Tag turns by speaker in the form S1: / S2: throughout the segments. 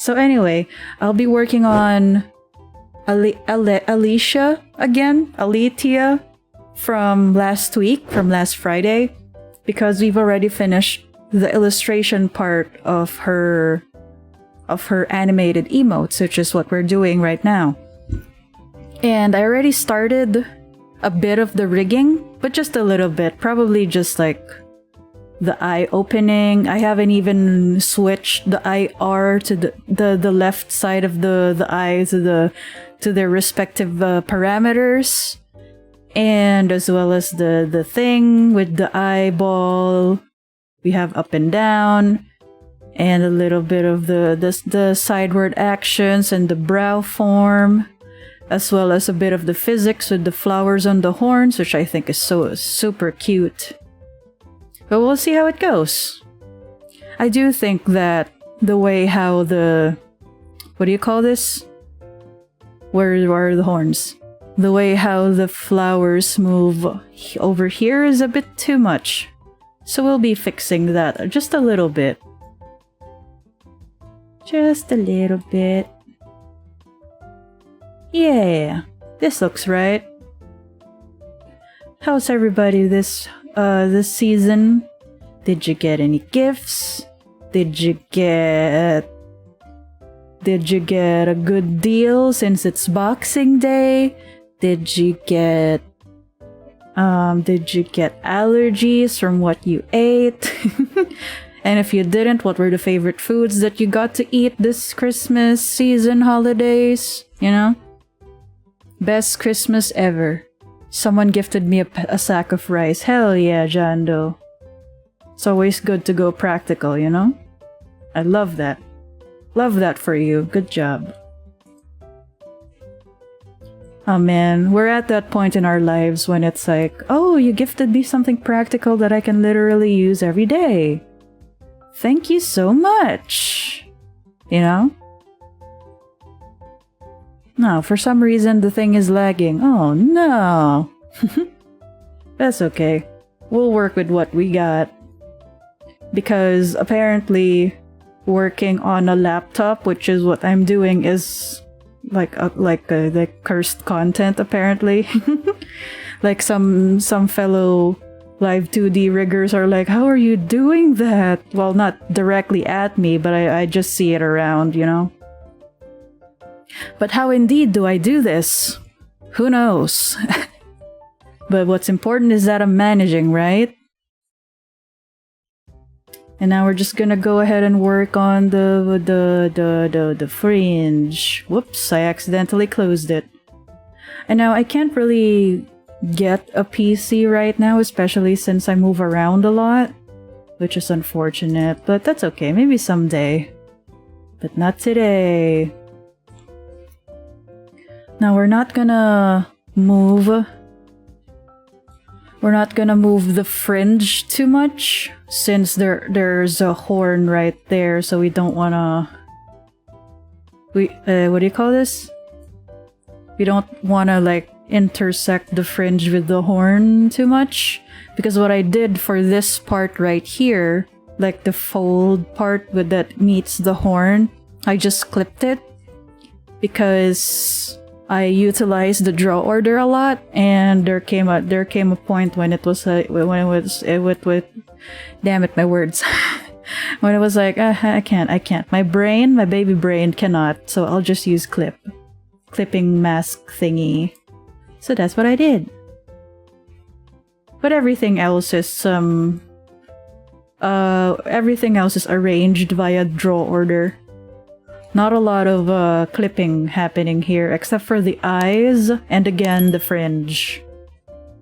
S1: So anyway, I'll be working on aletia again, aletia from last week, from last Friday, because we've already finished the illustration part of her animated emotes, which is what we're doing right now. And I already started a bit of the rigging, but just a little bit, probably just like the eye opening. I haven't even switched the IR to the left side of the eye to their respective parameters, and as well as the thing with the eyeball. We have up and down, and a little bit of the sideward actions and the brow form, as well as a bit of the physics with the flowers on the horns, which I think is so super cute. But we'll see how it goes. I do think that the way how the... what do you call this? Where are the horns? The way how the flowers move over here is a bit too much. So we'll be fixing that just a little bit. Just a little bit. Yeah, this looks right. How's everybody this season? Did you get any gifts? Did you get a good deal since it's Boxing Day? Did you get allergies from what you ate? And if you didn't, what were the favorite foods that you got to eat this Christmas season holidays? You know? Best Christmas ever. Someone gifted me a sack of rice. Hell yeah, Jando. It's always good to go practical, you know? I love that. Love that for you. Good job. Oh man, we're at that point in our lives when it's like, oh, you gifted me something practical that I can literally use every day. Thank you so much. You know? No, for some reason the thing is lagging. Oh no. That's okay. We'll work with what we got. Because apparently working on a laptop, which is what I'm doing, is like cursed content apparently. Like some fellow Live2D riggers are like, how are you doing that? Well, not directly at me, but I just see it around, you know? But how indeed do I do this? Who knows? But what's important is that I'm managing, right? And now we're just gonna go ahead and work on the fringe. Whoops, I accidentally closed it. And now I can't really get a PC right now, especially since I move around a lot, which is unfortunate, but that's okay, maybe someday. But not today. Now we're not gonna move the fringe too much, since there's a horn right there, so we don't wanna... what do you call this? We don't wanna, like, intersect the fringe with the horn too much. Because what I did for this part right here, like the fold part with that meets the horn, I just clipped it. Because I utilized the draw order a lot, and there came a point when it was damn it, my words. When it was like, I can't. My baby brain cannot, so I'll just use clipping mask thingy. So that's what I did. But everything else is arranged via draw order. Not a lot of clipping happening here, except for the eyes and again the fringe,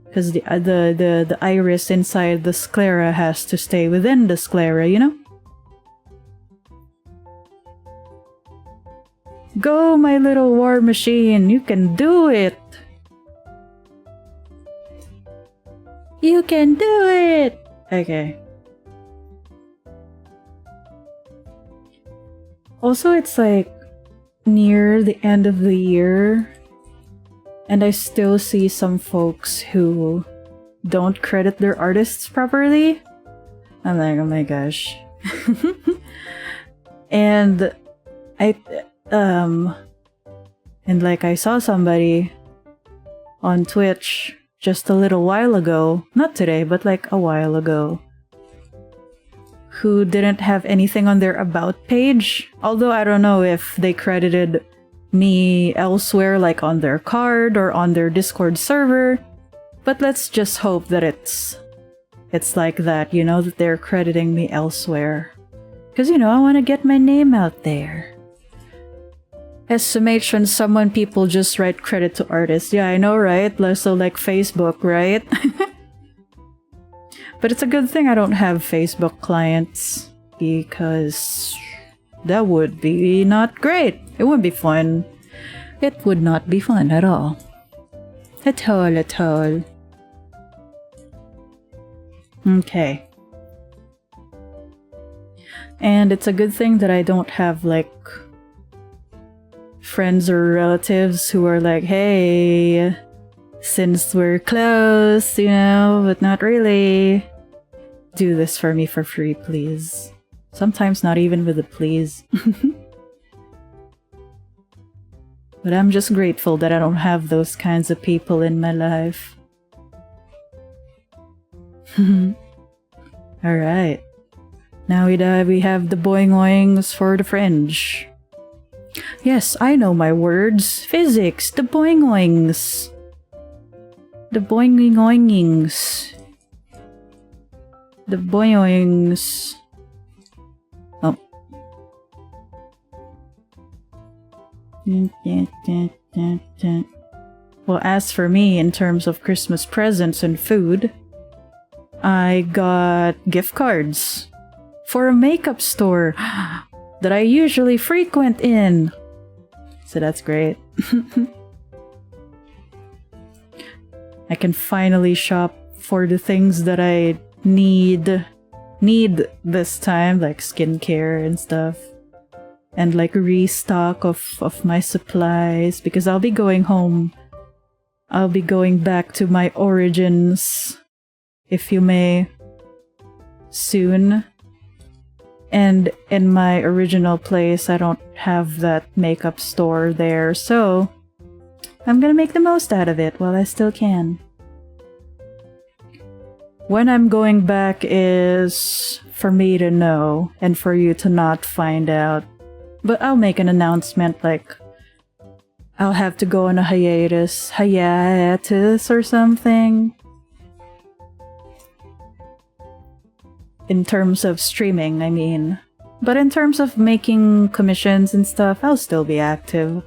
S1: because the iris inside the sclera has to stay within the sclera, you know. Go, my little war machine! You can do it! You can do it! Okay. Also, it's like near the end of the year, and I still see some folks who don't credit their artists properly. I'm like, oh my gosh. And I and like I saw somebody on Twitch just a little while ago, not today, but like a while ago, who didn't have anything on their about page. Although I don't know if they credited me elsewhere, like on their card or on their Discord server. But let's just hope that it's like that, you know, that they're crediting me elsewhere. Because, you know, I want to get my name out there. Estimation, someone people just write credit to artists. Yeah, I know, right? So like Facebook, right? But it's a good thing I don't have Facebook clients, because that would be not great. It wouldn't be fun. It would not be fun at all. At all. Okay. And it's a good thing that I don't have like friends or relatives who are like, hey, since we're close, you know, but not really, do this for me for free, please. Sometimes not even with a please. But I'm just grateful that I don't have those kinds of people in my life. Alright. Now we have the boing-oings for the fringe. Yes, I know my words. Physics, the boing-oings. The boing-oingings. The boing-oings. Oh. Well, as for me, in terms of Christmas presents and food, I got gift cards for a makeup store that I usually frequent in. So that's great. I can finally shop for the things that I need this time, like skincare and stuff. And like restock of my supplies, because I'll be going home. I'll be going back to my origins, if you may, soon. And in my original place, I don't have that makeup store there, so I'm gonna make the most out of it while I still can. When I'm going back is for me to know and for you to not find out. But I'll make an announcement, like I'll have to go on a hiatus or something. In terms of streaming, I mean. But in terms of making commissions and stuff, I'll still be active.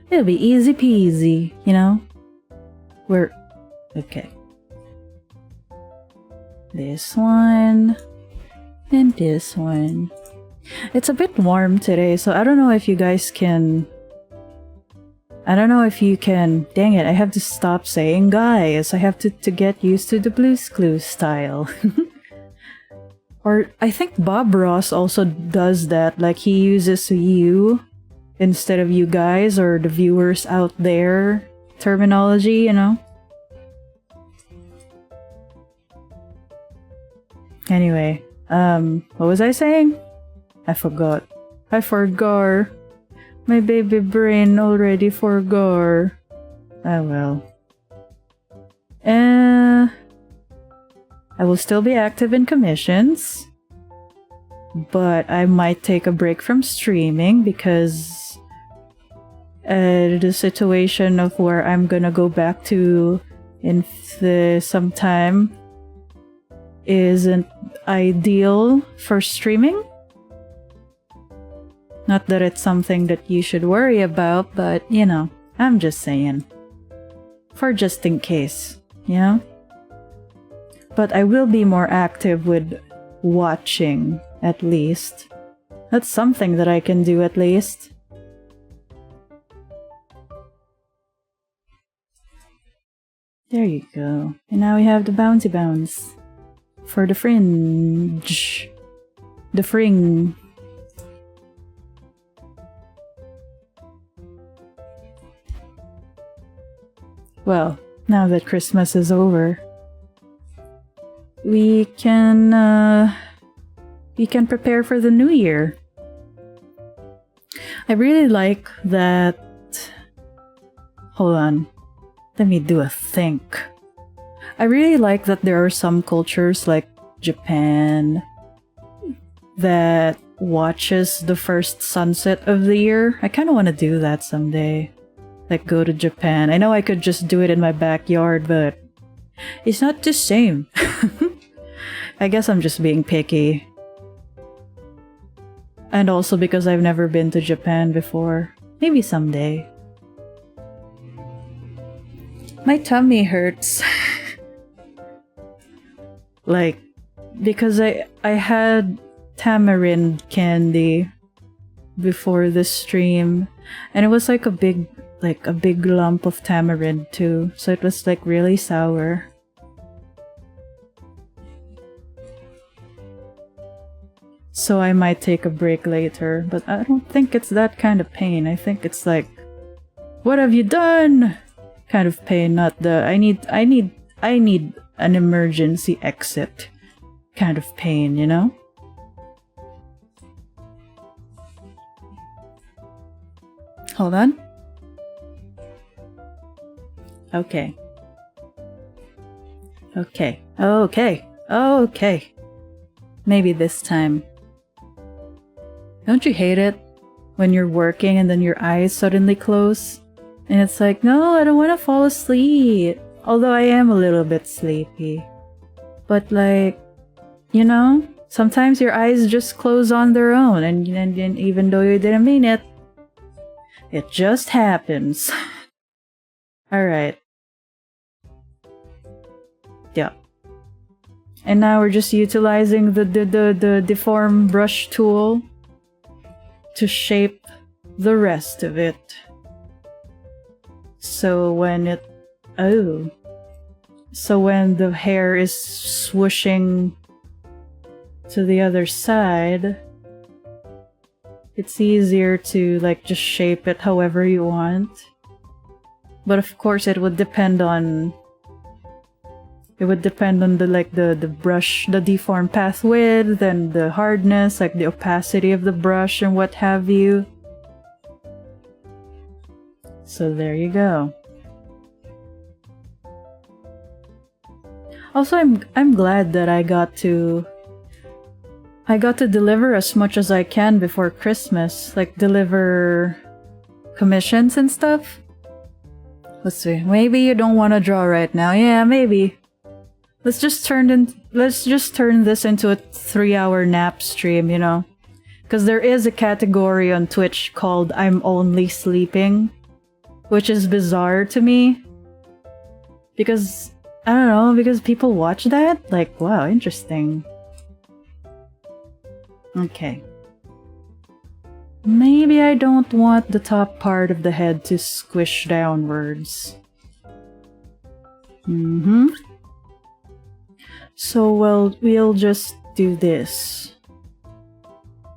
S1: It'll be easy peasy, you know? Okay. This one. And this one. It's a bit warm today, so I don't know if you guys can... Dang it, I have to stop saying guys. I have to get used to the Blue's Clues style. Or I think Bob Ross also does that, like he uses you instead of you guys or the viewers out there terminology, you know? Anyway, what was I saying? I forgot. My baby brain already forgot. Oh well. I will still be active in commissions, but I might take a break from streaming because the situation of where I'm gonna go back to in some time isn't ideal for streaming. Not that it's something that you should worry about, but you know, I'm just saying. For just in case, you know? But I will be more active with watching, at least. That's something that I can do, at least. There you go. And now we have the Bouncy Bounce. For the fringe. The fring. Well, now that Christmas is over, we can prepare for the new year. I really like that. Hold on. Let me do a think. I really like that there are some cultures like Japan that watches the first sunset of the year. I kind of want to do that someday. Like go to Japan. I know I could just do it in my backyard, but it's not the same. I guess I'm just being picky. And also because I've never been to Japan before. Maybe someday. My tummy hurts. Like, because I had tamarind candy before this stream, and it was like a big lump of tamarind too, so it was like really sour. So I might take a break later, but I don't think it's that kind of pain. I think it's like, what have you done kind of pain, not the I need an emergency exit kind of pain, you know? Hold on. Okay. Okay. Maybe this time. Don't you hate it when you're working and then your eyes suddenly close? And it's like, no, I don't want to fall asleep. Although I am a little bit sleepy. But like, you know, sometimes your eyes just close on their own, and even though you didn't mean it, it just happens. Alright. Yeah. And now we're just utilizing the deform brush tool to shape the rest of it. So when it... Oh. So when the hair is swooshing to the other side, it's easier to like just shape it however you want. But of course it would depend on the brush, the deform path width and the hardness, like the opacity of the brush and what have you. So there you go. Also, I'm glad that I got to deliver as much as I can before Christmas, like deliver commissions and stuff. Let's see. Maybe you don't want to draw right now. Yeah, maybe. Let's just turn this into a 3-hour nap stream, you know? Because there is a category on Twitch called I'm Only Sleeping, which is bizarre to me. Because, I don't know, because people watch that? Like, wow, interesting. Okay. Maybe I don't want the top part of the head to squish downwards. So, well, we'll just do this.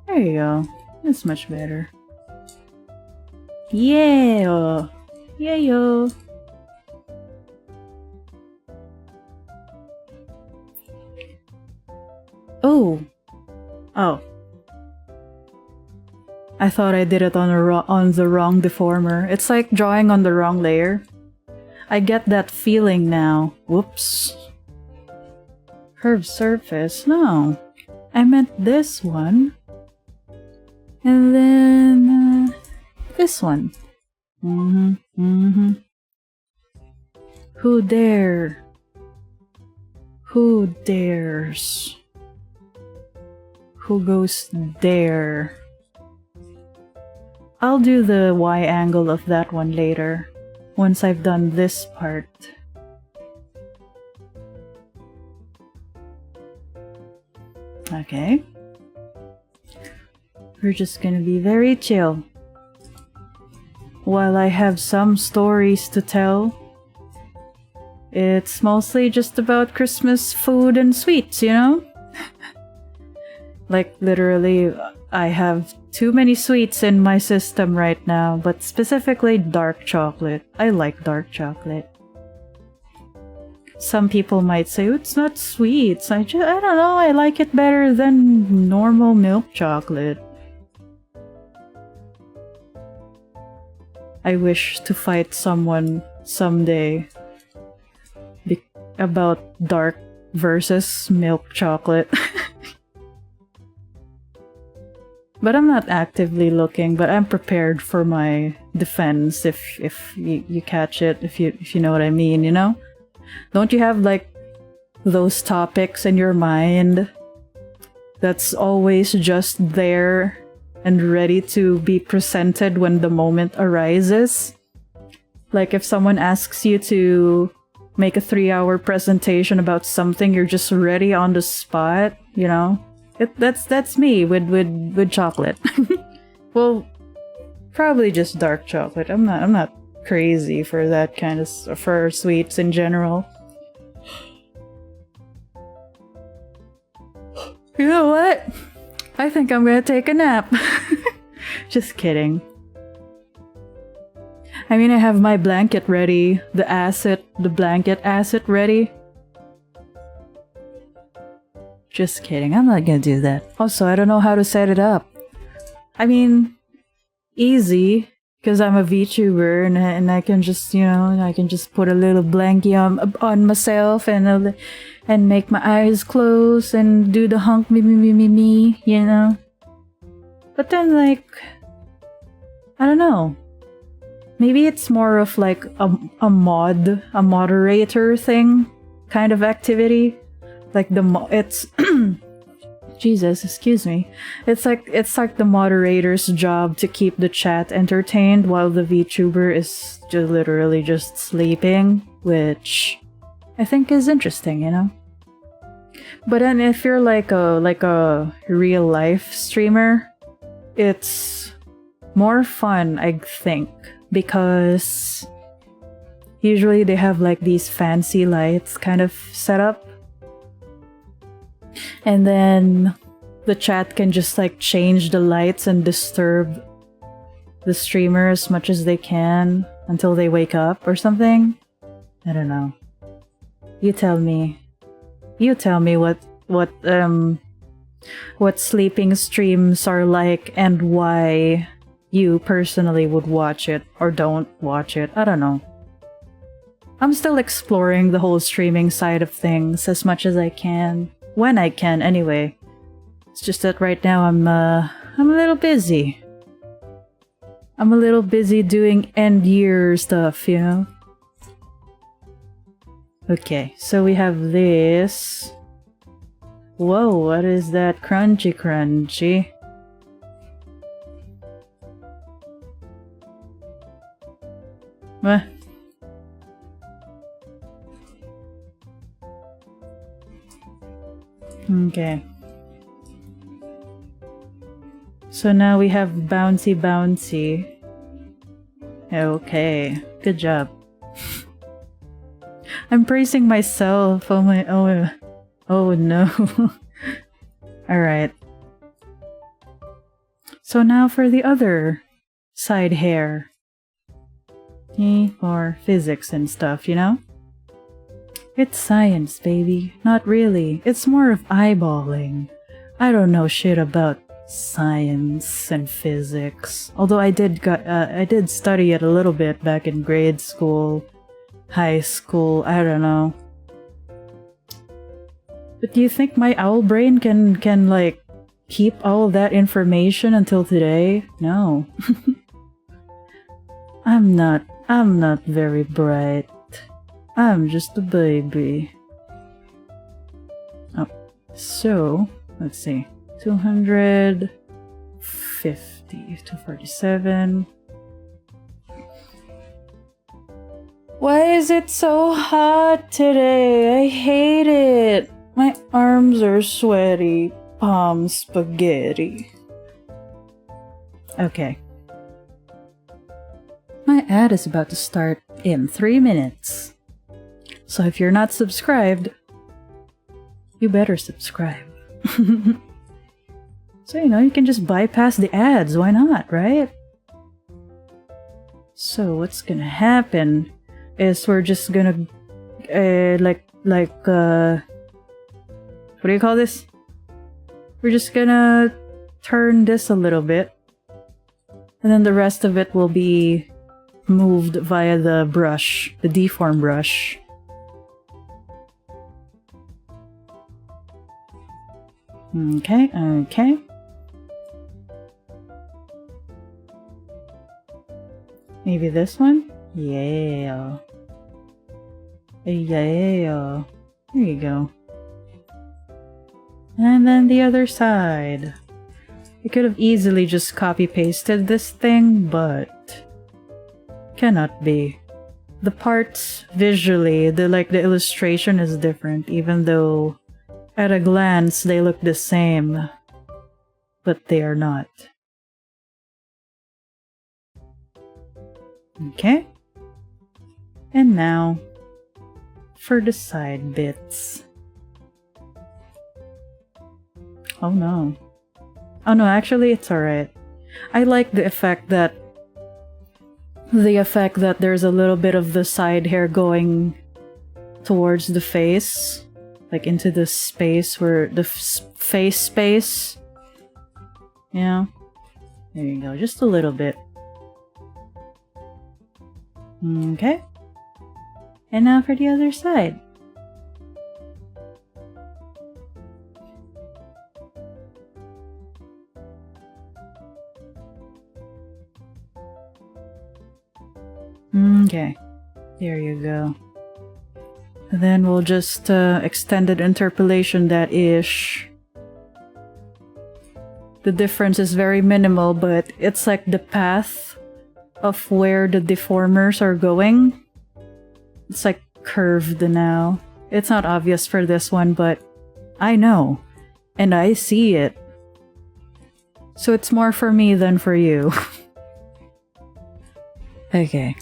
S1: There you go. That's much better. Yeah! Yeah-yo! Oh! Oh. I thought I did it on the wrong deformer. It's like drawing on the wrong layer. I get that feeling now. Whoops. Curved surface? No. I meant this one. And then... this one. Who dare? Who dares? Who goes there? I'll do the Y angle of that one later, once I've done this part. Okay. We're just gonna be very chill. While I have some stories to tell, it's mostly just about Christmas food and sweets, you know? Like, literally, I have too many sweets in my system right now, but specifically dark chocolate. I like dark chocolate. Some people might say, it's not sweets. I don't know, I like it better than normal milk chocolate. I wish to fight someone someday about dark versus milk chocolate. But I'm not actively looking, but I'm prepared for my defense if you catch it, if you know what I mean, you know? Don't you have like those topics in your mind that's always just there and ready to be presented when the moment arises? Like if someone asks you to make a 3-hour presentation about something, you're just ready on the spot, you know? That's me with chocolate. Well, probably just dark chocolate. I'm not crazy for that kind of for sweets in general. You know what? I think I'm gonna take a nap. Just kidding. I mean, I have my blanket ready, the blanket asset ready. Just kidding, I'm not gonna do that. Also, I don't know how to set it up. I mean, easy, because I'm a VTuber and I can just, you know, I can just put a little blankie on myself and make my eyes close and do the honk me, you know? But then, like, I don't know. Maybe it's more of like a moderator thing kind of activity. Like it's Jesus, excuse me. It's like the moderator's job to keep the chat entertained while the VTuber is just literally just sleeping, which I think is interesting, you know? But then if you're like a real life streamer, it's more fun, I think, because usually they have like these fancy lights kind of set up. And then the chat can just like change the lights and disturb the streamer as much as they can until they wake up or something. I don't know. You tell me. You tell me what sleeping streams are like and why you personally would watch it or don't watch it. I don't know. I'm still exploring the whole streaming side of things as much as I can. When I can, anyway. It's just that right now I'm a little busy. I'm a little busy doing end-year stuff, you know? Okay, so we have this. Whoa, what is that? Crunchy crunchy. What? Okay. So now we have bouncy bouncy. Okay, good job. I'm praising myself. Oh my, oh no. Alright. So now for the other side hair. More physics and stuff, you know? It's science, baby. Not really. It's more of eyeballing. I don't know shit about science and physics. Although I did study it a little bit back in grade school, high school, I don't know. But do you think my owl brain can like keep all that information until today? No. I'm not very bright. I'm just a baby. Oh, so let's see. 250, 247. Why is it so hot today? I hate it. My arms are sweaty. Palm spaghetti. Okay. My ad is about to start in 3 minutes. So if you're not subscribed, you better subscribe. So, you know, you can just bypass the ads. Why not, right? So what's gonna happen is we're just gonna, what do you call this? We're just gonna turn this a little bit. And then the rest of it will be moved via the brush, the deform brush. Okay, okay. Maybe this one? Yeah. Yeah. There you go. And then the other side. I could have easily just copy-pasted this thing, but cannot be. The parts visually, the illustration is different, even though at a glance they look the same, but they are not. Okay. And now for the side bits. Oh no. Oh no, actually it's alright. I like the effect that there's a little bit of the side hair going towards the face, like into the space where the face space. Yeah. There you go, just a little bit. Okay. And now for the other side. Okay, there you go. Then we'll just extended interpolation that ish. The difference is very minimal, but it's like the path of where the deformers are going. It's like curved now. It's not obvious for this one, but I know. And I see it. So it's more for me than for you. Okay.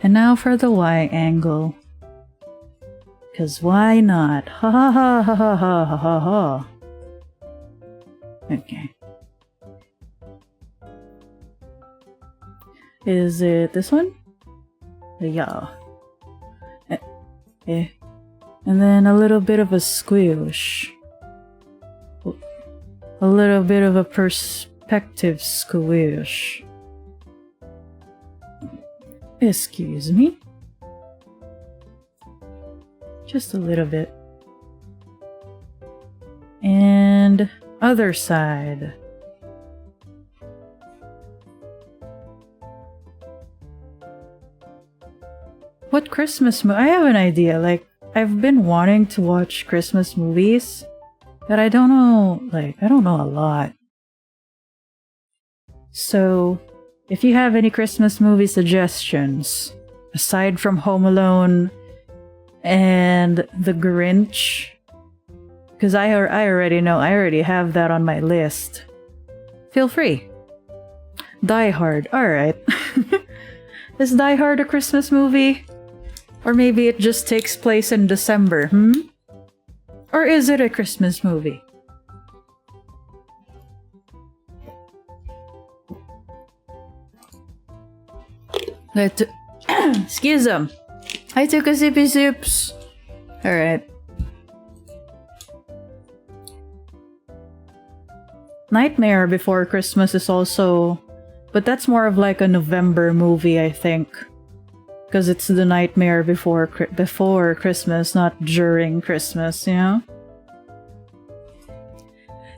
S1: And now for the Y angle. Cause why not? Ha ha ha ha ha ha ha ha ha. Okay. Is it this one? Yeah. And then a little bit of a squish. A little bit of a perspective squish. Excuse me. Just a little bit. And other side. What Christmas movie? I have an idea. Like, I've been wanting to watch Christmas movies, but I don't know, I don't know a lot. So, if you have any Christmas movie suggestions, aside from Home Alone and The Grinch, because I already know, I already have that on my list, feel free. Die Hard, alright. Is Die Hard a Christmas movie? Or maybe it just takes place in December, Or is it a Christmas movie? Excuse them. I took a sippy sips. Alright. Nightmare Before Christmas is also... But that's more of like a November movie, I think. Because it's the nightmare before Christmas, not during Christmas, you know?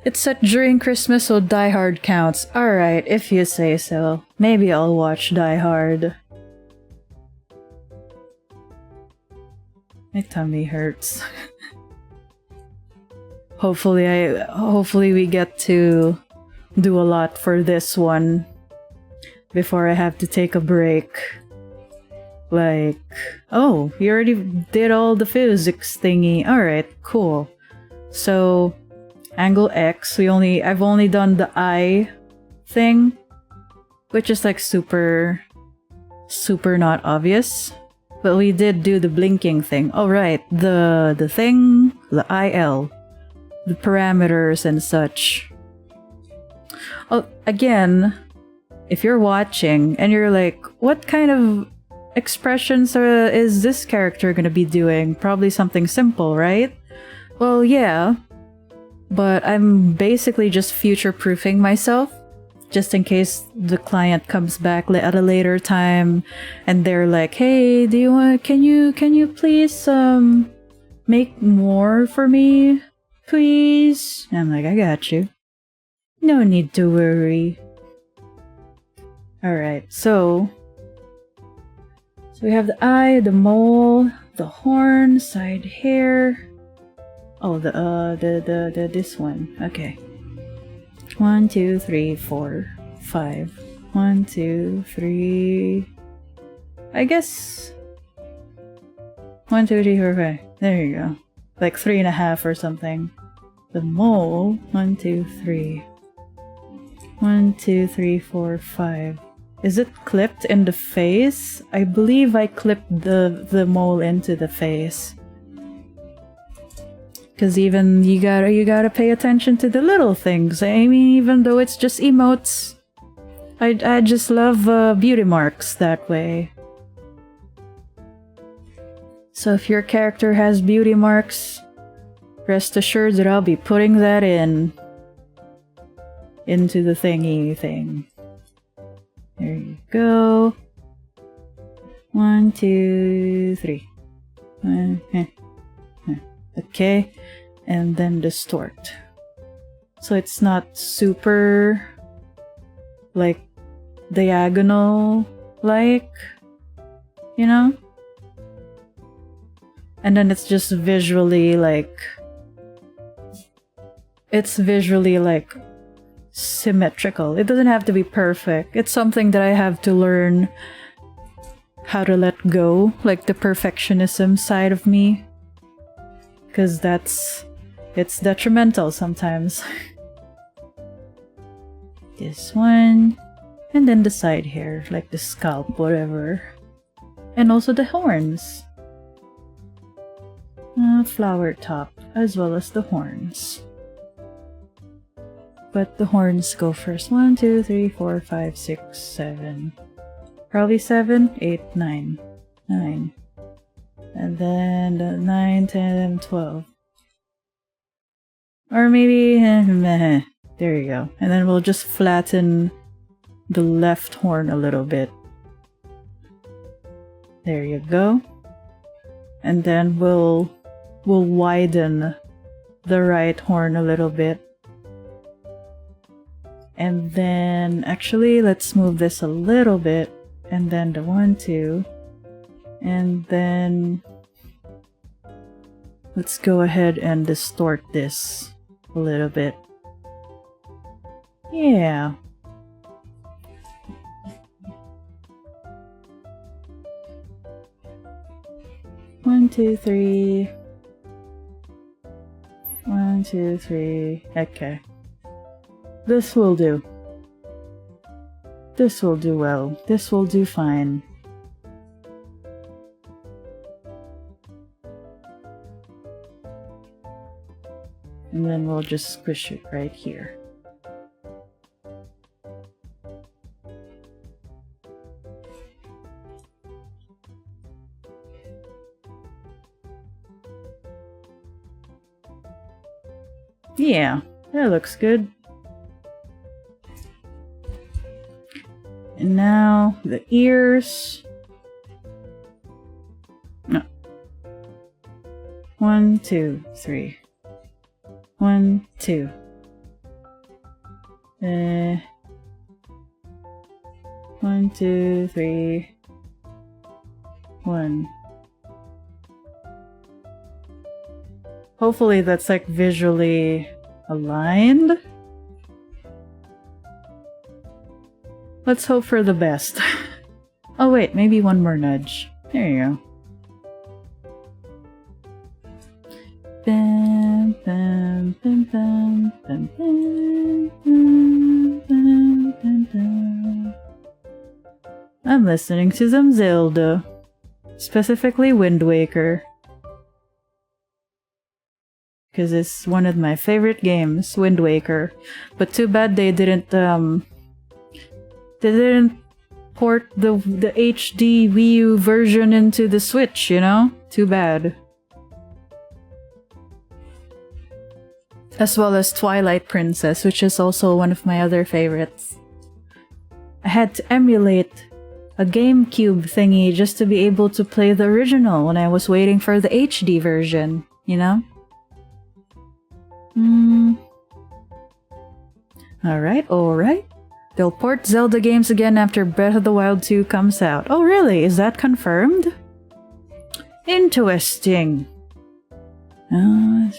S1: It's set during Christmas, so Die Hard counts. Alright, if you say so. Maybe I'll watch Die Hard. My tummy hurts. Hopefully we get to do a lot for this one before I have to take a break. Like, oh, you already did all the physics thingy. Alright, cool. So, angle X, I've only done the eye thing, which is like super not obvious. But we did do the blinking thing. Oh right, the thing, the IL, the parameters and such. Oh, again, if you're watching and you're like, what kind of expressions is this character gonna be doing? Probably something simple, right? Well, yeah. But I'm basically just future-proofing myself. just in case the client comes back at a later time and they're like, hey, do you want, can you please make more for me, please? And I'm like, I got you, no need to worry. All right, so we have the eye, the mole, the horn, side hair. Oh, the this one. Okay. 1, 2, 3, 4, 5. 1, 2, 3. I guess 1, 2, 3, 4, 5. There you go. Like 3.5 or something. The mole. 1, 2, 3. 1, 2, 3, 4, 5. Is it clipped in the face? I believe I clipped the mole into the face. Cause even you gotta pay attention to the little things. I mean, even though it's just emotes, I just love beauty marks that way. So if your character has beauty marks, rest assured that I'll be putting that into the thingy thing. There you go. 1, 2, 3. Okay, and then distort. So it's not super like diagonal like, you know? And then it's just visually like, it's visually like symmetrical. It doesn't have to be perfect. It's something that I have to learn how to let go, like the perfectionism side of me, because it's detrimental sometimes. This one, and then the side hair, like the scalp, whatever, and also the horns, flower top, as well as the horns. But the horns go first. 1, 2, 3, 4, 5, 6, 7. Probably 7, 8, 9. 9. And then the 9, 10, 12. Or maybe... there you go. And then we'll just flatten the left horn a little bit. There you go. And then we'll widen the right horn a little bit. And then, actually, let's move this a little bit. And then the 1, 2. And then let's go ahead and distort this a little bit. Yeah. One, 2, 3. 1, 2, 3. Okay. This will do. This will do well. This will do fine. And then we'll just squish it right here. Yeah, that looks good. And now the ears. No. 1, 2, 3. 1, 2. 1, 2, 3. 1. Hopefully that's like visually aligned. Let's hope for the best. Oh wait, maybe one more nudge. There you go. Bam, bam, bam, bam, bam, bam, bam, bam, bam, bam. I'm listening to some Zelda. Specifically Wind Waker. Because it's one of my favorite games, Wind Waker. But too bad they didn't port the HD Wii U version into the Switch, you know? Too bad. As well as Twilight Princess, which is also one of my other favorites. I had to emulate a GameCube thingy just to be able to play the original when I was waiting for the HD version, you know? Alright. They'll port Zelda games again after Breath of the Wild 2 comes out. Oh really? Is that confirmed? Interesting.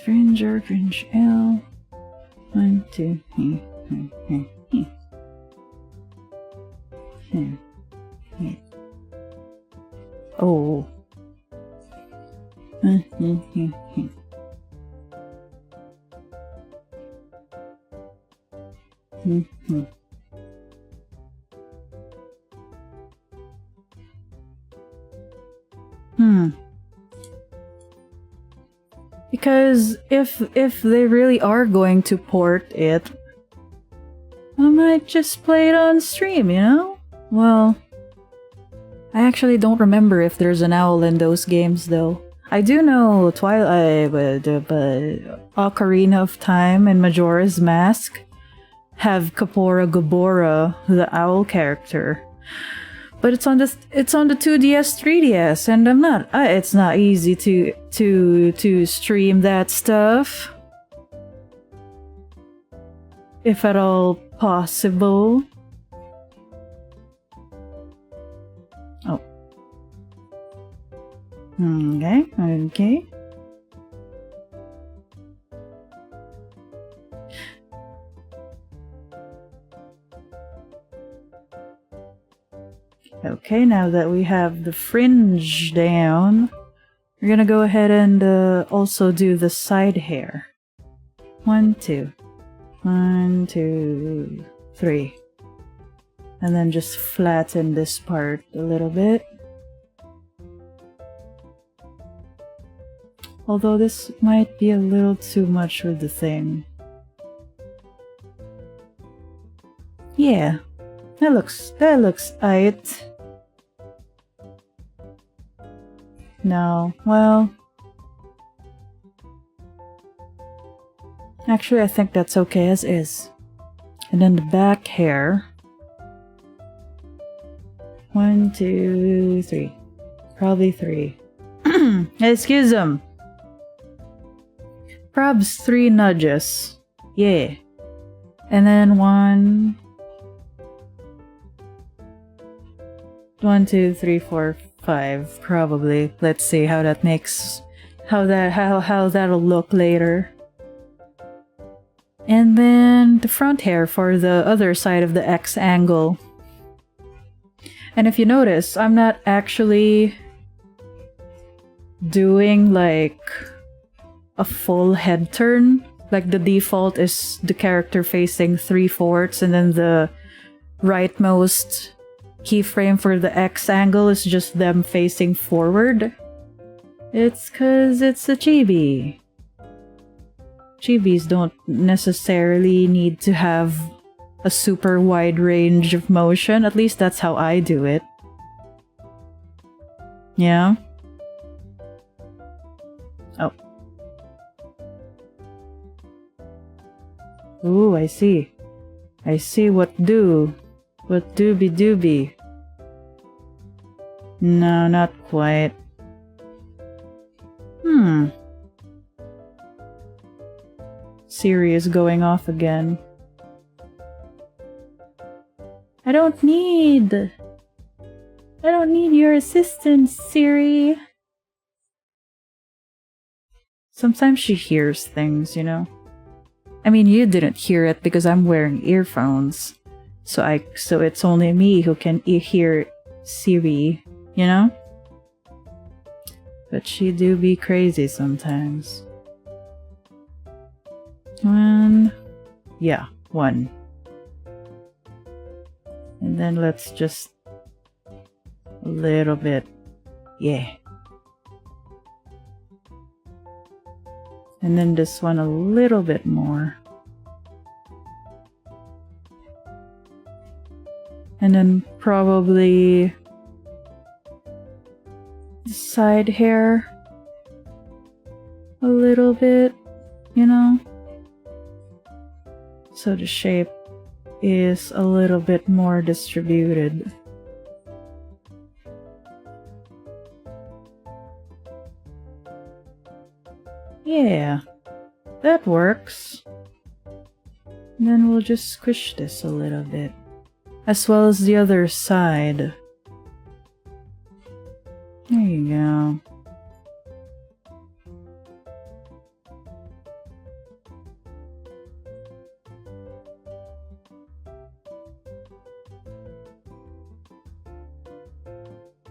S1: Fringe or Fringe L. 1, 2, 3. Oh. Because if they really are going to port it, I might just play it on stream, you know? Well, I actually don't remember if there's an owl in those games though. I do know Twilight, but Ocarina of Time and Majora's Mask have Kapora Gabora, the owl character. But it's on the 2DS, 3DS, and it's not easy to stream that stuff. If at all possible. Oh. Okay. Okay, now that we have the fringe down, we're gonna go ahead and also do the side hair. 1, 2. 1, 2, 3. And then just flatten this part a little bit. Although this might be a little too much with the thing. Yeah, that looks aight. No, well... Actually, I think that's okay as is. And then the back hair. 1, 2, 3. Probably 3. Excuse them. Probs 3 nudges. Yeah. And then 1... 1, 2, 3, 4, 5. Probably. Let's see how that makes... How that'll look later. And then the front hair for the other side of the X angle. And if you notice, I'm not actually doing like a full head turn. Like the default is the character facing 3/4 and then the rightmost keyframe for the X angle is just them facing forward. It's 'cause it's a chibi. Chibis don't necessarily need to have a super wide range of motion. At least that's how I do it. Yeah? Oh. Ooh, I see. I see what do. What doobie doobie. No, not quite. Siri is going off again. I don't need your assistance, Siri. Sometimes she hears things, you know. I mean, you didn't hear it because I'm wearing earphones. So it's only me who can hear Siri, you know? But she do be crazy sometimes. 1. Yeah, 1. And then let's just... a little bit. Yeah. And then this one a little bit more. And then probably... the side hair. A little bit, you know? So the shape is a little bit more distributed. Yeah, that works. And then we'll just squish this a little bit, as well as the other side. There you go.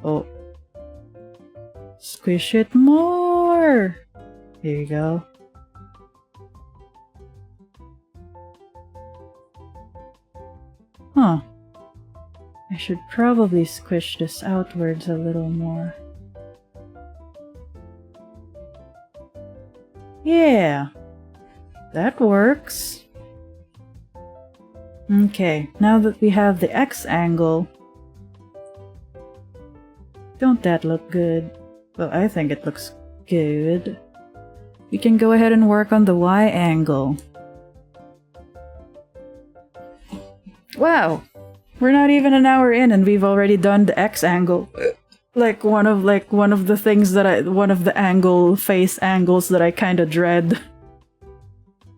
S1: Oh. Squish it more! Here you go. Huh. I should probably squish this outwards a little more. Yeah. That works. Okay, now that we have the X angle, don't that look good? Well, I think it looks good. We can go ahead and work on the Y angle. Wow! We're not even an hour in and we've already done the X angle. Like one of the things that one of the face angles that I kinda dread.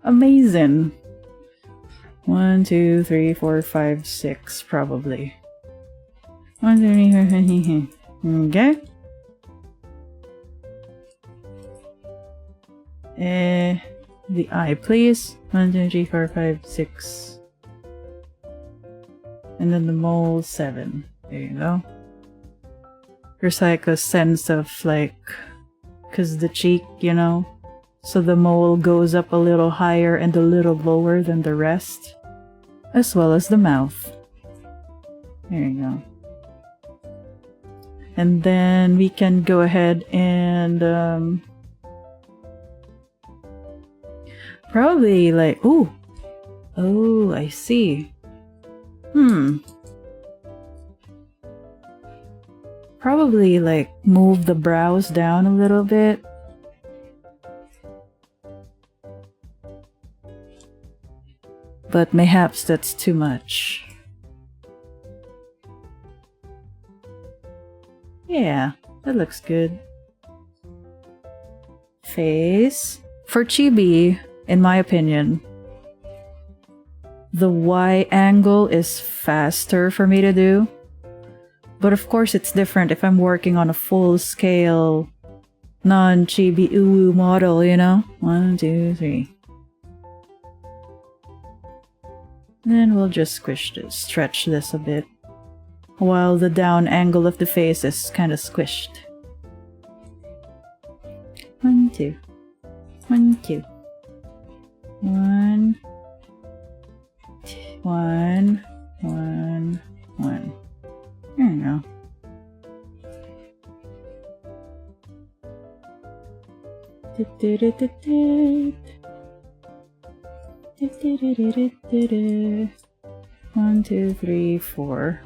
S1: Amazing. 1, 2, 3, 4, 5, 6, probably. 1, 2, 3, okay. The eye, please. 1, 2, 3, 4, 5, 6. And then the mole, 7. There you go. There's like a sense of like, cause the cheek, you know, so the mole goes up a little higher and a little lower than the rest, as well as the mouth. There you go. And then we can go ahead and probably like, ooh, oh, I see. Probably like move the brows down a little bit. But mayhaps that's too much. Yeah, that looks good. Face. For chibi, in my opinion, the Y angle is faster for me to do. But of course it's different if I'm working on a full-scale, non-chibi uwu model, you know? 1, 2, 3. Then we'll just squish this, stretch this a bit, while the down angle of the face is kind of squished. 1, 2. 1, 2. 1. 1. 1. 1. There you go. One, 2, 3, 4,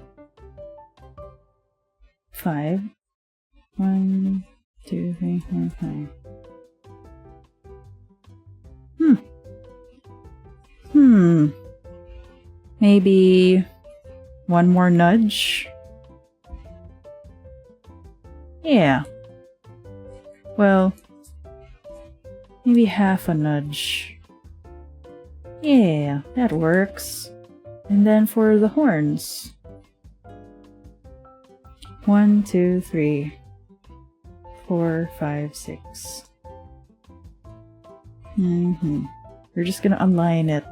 S1: 5. 1, 2, 3, 4, 5. Maybe one more nudge. Yeah. Well, maybe half a nudge. Yeah, that works. And then for the horns. 1, 2, 3, 4, 5, 6. We're just gonna align it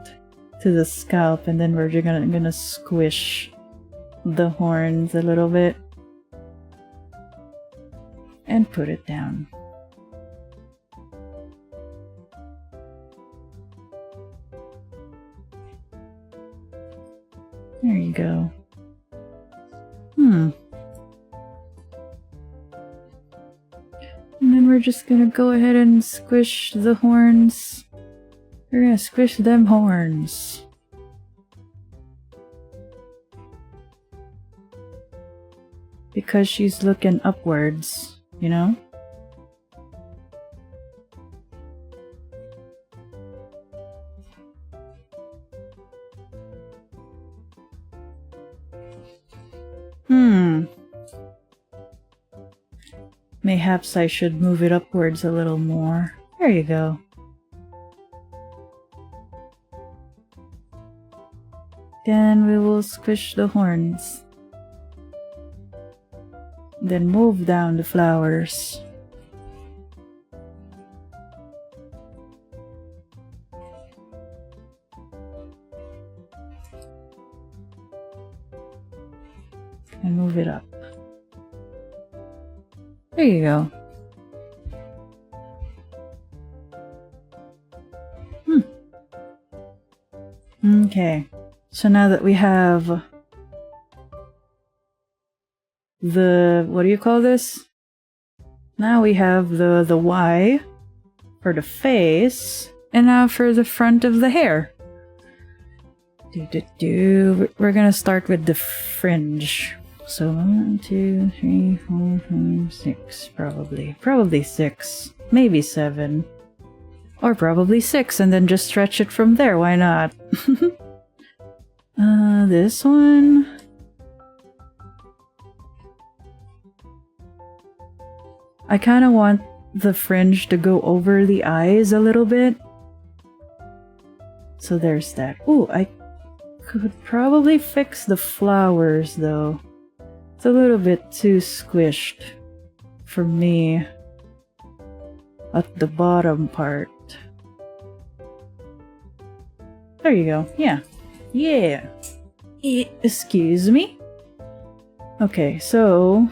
S1: to the scalp, and then we're just gonna squish the horns a little bit and put it down. There you go. And then we're just gonna go ahead and squish the horns. We're gonna squish them horns. Because she's looking upwards, you know? Mayhaps I should move it upwards a little more. There you go. Then we will squish the horns. Then move down the flowers. And move it up. There you go. Okay. So now that we have the, what do you call this? Now we have the Y for the face, and now for the front of the hair. We're gonna start with the fringe. So 1, 2, 3, 4, 5, 6, probably. Probably 6. Maybe 7. Or probably 6, and then just stretch it from there, why not? This one. I kind of want the fringe to go over the eyes a little bit. So there's that. Ooh, I could probably fix the flowers though. It's a little bit too squished for me at the bottom part. There you go. Yeah. Yeah. Excuse me? Okay, so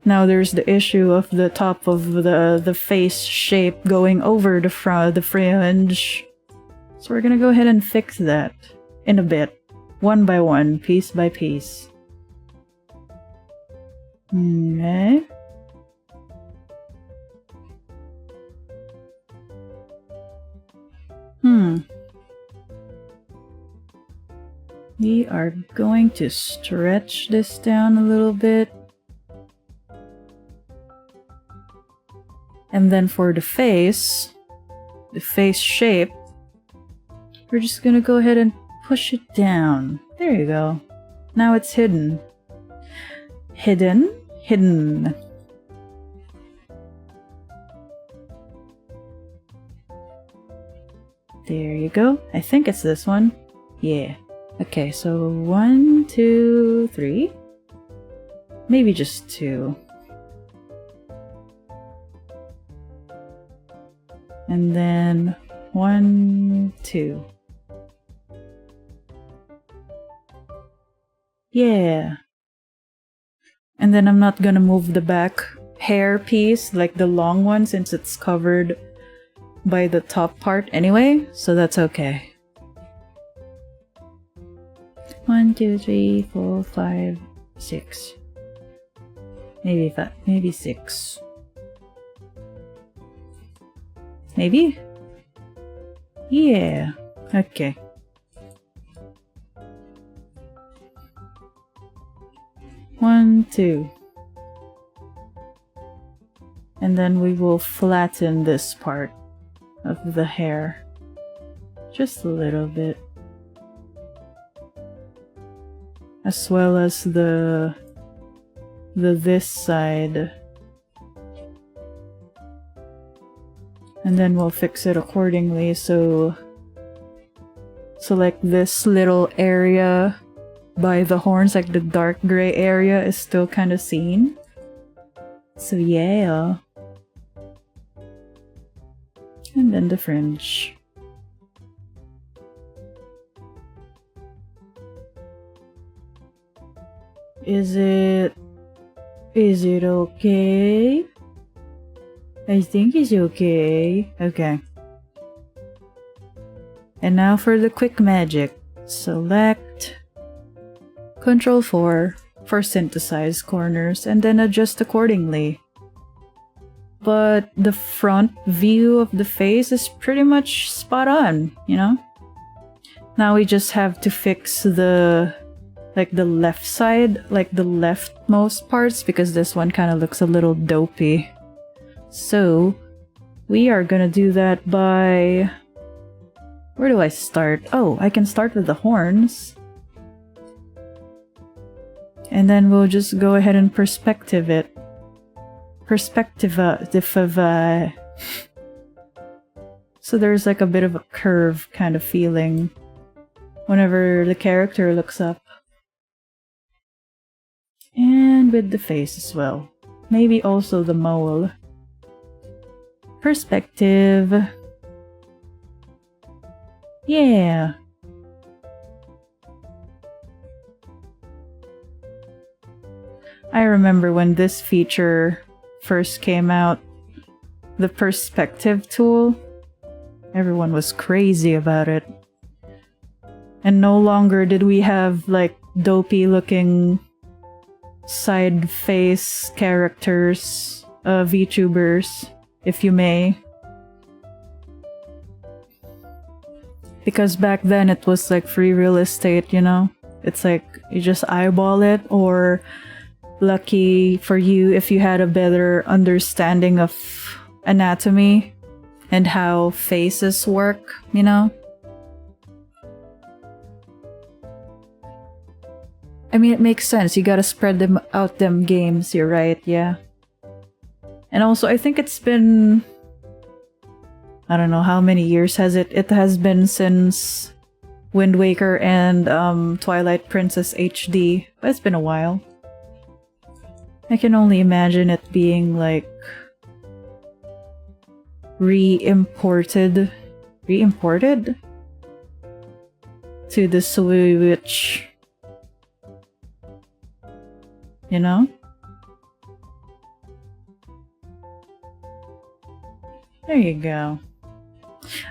S1: now there's the issue of the top of the face shape going over the front, the fringe. So we're gonna go ahead and fix that in a bit. One by one, piece by piece. Okay. We are going to stretch this down a little bit. And then for the face shape, we're just gonna go ahead and push it down. There you go. Now it's hidden. Hidden. There you go. I think it's this one. Yeah. Okay, so 1, 2, 3. Maybe just 2. And then 1, 2. Yeah. And then I'm not gonna move the back hair piece, like the long one, since it's covered by the top part anyway, so that's okay. 1, 2, 3, 4, 5, 6. Maybe 6. Maybe? Yeah. Okay. One, 2. And then we will flatten this part of the hair. Just a little bit. As well as the this side. And then we'll fix it accordingly, so like this little area by the horns, like the dark gray area, is still kind of seen. So yeah. And then the fringe. Is it okay? I think it's okay. Okay. And now for the quick magic. Select Ctrl 4 for synthesize corners and then adjust accordingly. But the front view of the face is pretty much spot on, you know? Now we just have to fix the left side, like the leftmost parts, because this one kind of looks a little dopey. So we are gonna do that by... Where do I start? Oh, I can start with the horns. And then we'll just go ahead and perspective it. So there's like a bit of a curve kind of feeling whenever the character looks up. And with the face as well. Maybe also the mole. Perspective. Yeah. I remember when this feature first came out, the perspective tool, everyone was crazy about it. And no longer did we have like dopey looking side face characters, VTubers, if you may. Because back then it was like free real estate, you know? It's like you just eyeball it, or lucky for you if you had a better understanding of anatomy and how faces work, you know? I mean, it makes sense. You gotta spread them out, them games, you're right, yeah. And also, I think it's been... I don't know how many years has it. It has been since Wind Waker and Twilight Princess HD. But it's been a while. I can only imagine it being like re-imported to the Switch, you know? There you go.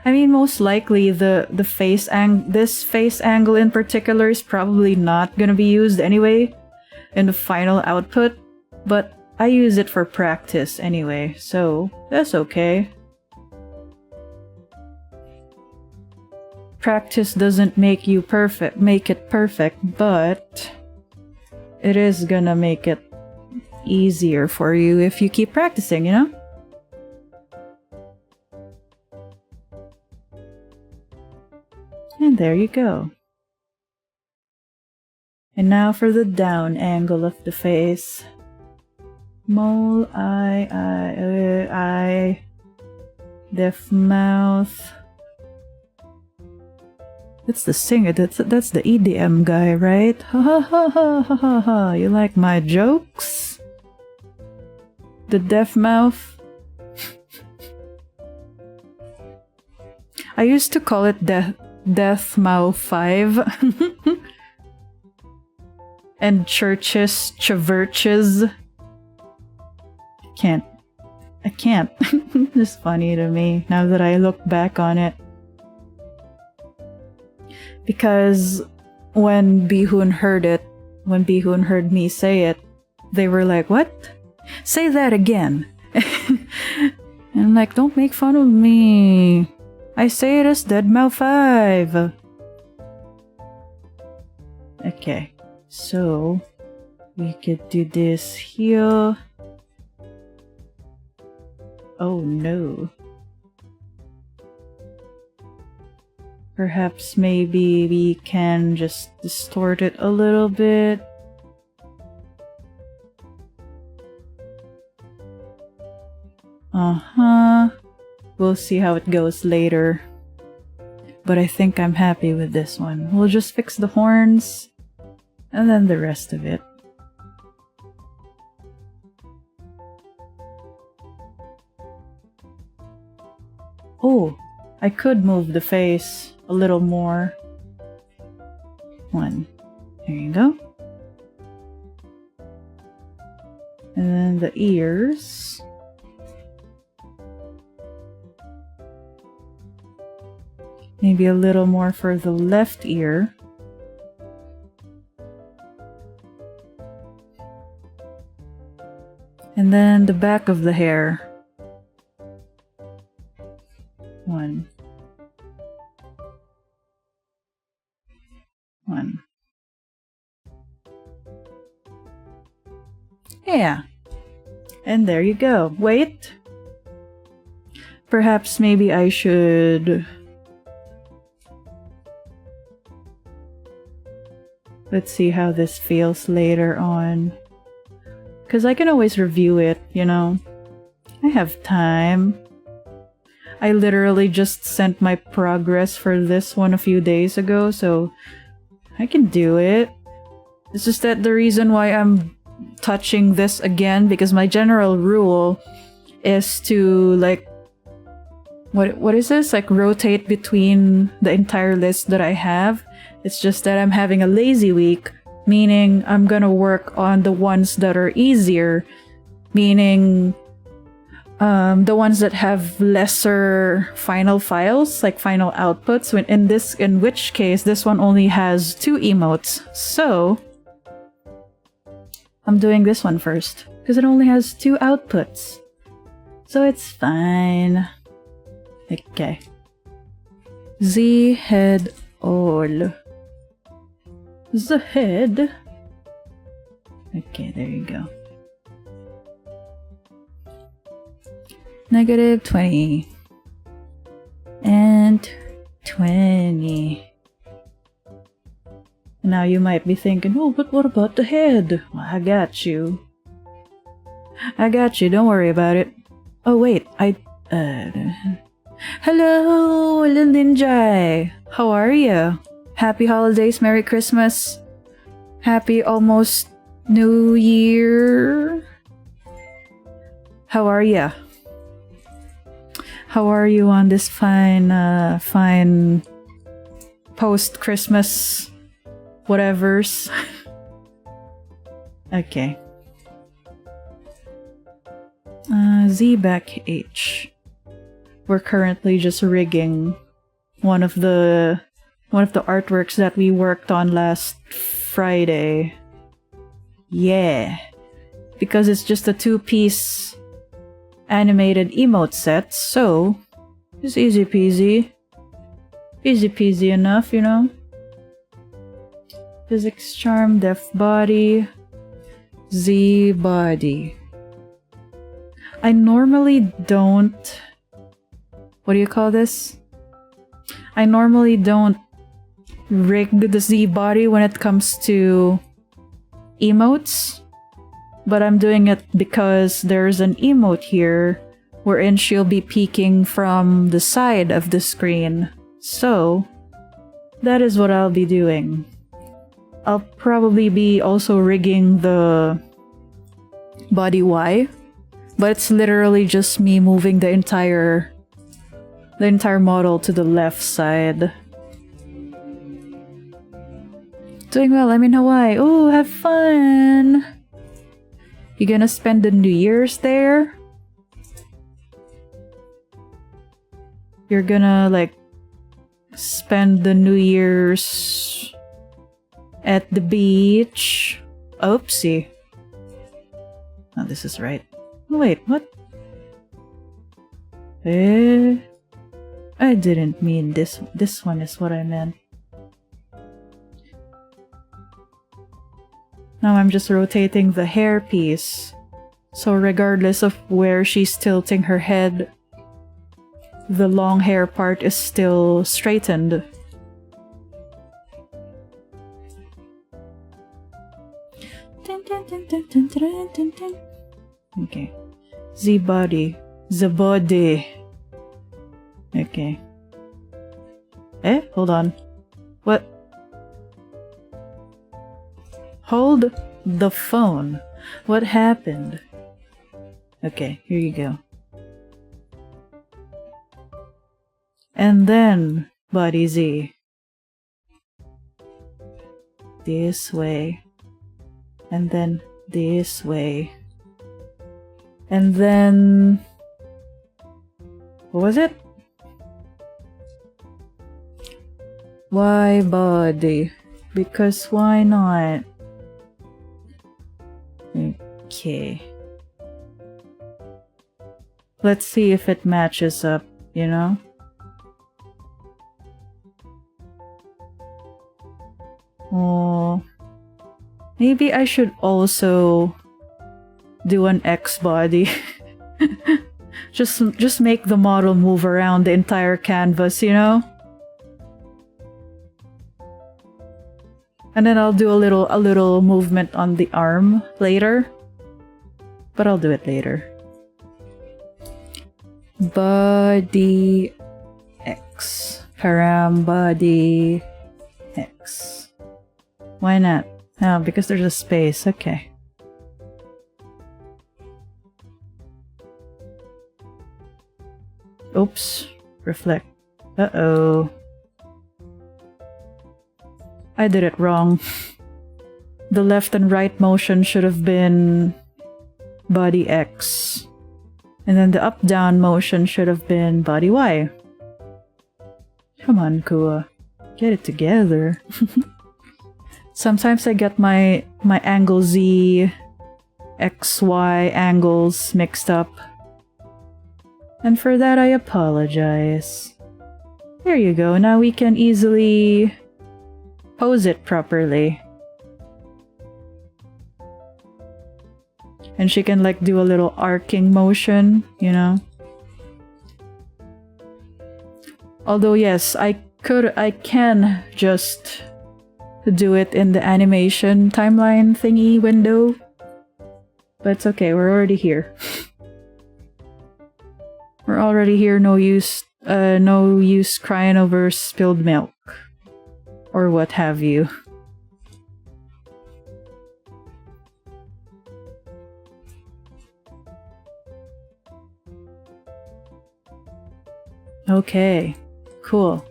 S1: I mean, most likely this face angle in particular is probably not gonna be used anyway in the final output. But I use it for practice anyway, so that's okay. Practice doesn't make it perfect, but it is gonna make it easier for you if you keep practicing, you know? And there you go. And now for the down angle of the face. Mole, eye, deaf mouth. That's the singer, that's the EDM guy, right? Ha ha ha ha ha ha ha. You like my jokes? The deaf mouth? I used to call it Death Mouth 5. And churches. I can't. It's funny to me now that I look back on it. Because when Bihun heard me say it, they were like, "What? Say that again." And I'm like, "Don't make fun of me. I say it as Deadmau 5. Okay, so we could do this here. Oh no. Perhaps maybe we can just distort it a little bit. We'll see how it goes later. But I think I'm happy with this one. We'll just fix the horns and then the rest of it. Oh, I could move the face a little more. One. There you go. And then the ears. Maybe a little more for the left ear. And then the back of the hair. One. Yeah. And there you go. Wait. Perhaps maybe I should Let's see how this feels later on. Because I can always review it, you know. I have time. I literally just sent my progress for this one a few days ago, so I can do it. It's just that the reason why I'm touching this again, because my general rule is to like what is this? Like rotate between the entire list that I have. It's just that I'm having a lazy week, meaning I'm gonna work on the ones that are easier, meaning the ones that have lesser final files, like final outputs. In which case this one only has 2 emotes. So I'm doing this one first because it only has 2 outputs. So it's fine. Okay. Z head all. The head. Okay, there you go. -20. And 20. Now you might be thinking, oh, but what about the head? Well, I got you. I got you, don't worry about it. Oh wait, hello, little ninja. How are you? Happy holidays, Merry Christmas. Happy almost New Year. How are ya? How are you on this fine post-Christmas whatevers? Okay. Z back H. We're currently just rigging one of the artworks that we worked on last Friday. Yeah. Because it's just a 2-piece animated emote set, so it's easy peasy. Easy peasy enough, you know? Physics charm, def body, Z body. I normally don't... What do you call this? I normally don't rig the Z body when it comes to emotes. But I'm doing it because there's an emote here wherein she'll be peeking from the side of the screen. So, that is what I'll be doing. I'll probably be also rigging the body Y, but it's literally just me moving the entire model to the left side. Doing well, I'm in Hawaii. Oh, have fun! You gonna spend the New Year's there? You're gonna, like, spend the New Year's at the beach? Oopsie. Oh, this is right. Wait, what? I didn't mean this. This one is what I meant. Now I'm just rotating the hair piece. So regardless of where she's tilting her head, the long hair part is still straightened. Okay. Z body. The body. Okay. Hold on. What? Hold the phone. What happened? Okay, here you go. And then, body Z. This way. And then this way. And then... What was it? Why body? Because why not? Okay. Let's see if it matches up, you know? Oh. Maybe I should also do an X body. Just make the model move around the entire canvas, you know? And then I'll do a little movement on the arm later. But I'll do it later. Body X. Param body X. Why not? Oh, because there's a space. Okay. Oops. Reflect. Uh-oh. I did it wrong. The left and right motion should have been body X. And then the up-down motion should have been body Y. Come on, Kuwa. Get it together. Sometimes I get my angle Z, X, Y angles mixed up. And for that I apologize. There you go. Now we can easily pose it properly. And she can like do a little arcing motion, you know? Although yes, I can just do it in the animation timeline thingy window. But it's okay, we're already here. We're already here, no use crying over spilled milk. Or what have you. Okay, cool.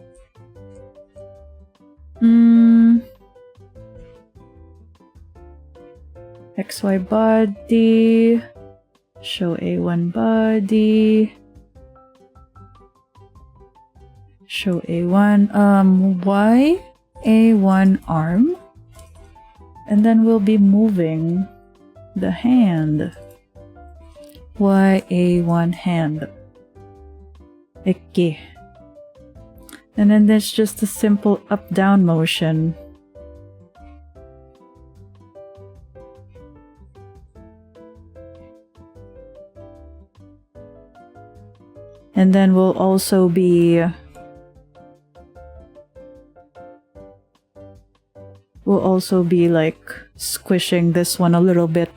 S1: XY body. Show A1 body. Show A1, Y, A1 arm. And then we'll be moving the hand. Y, A1 hand. Okay. And then there's just a simple up-down motion. And then we'll also be like squishing this one a little bit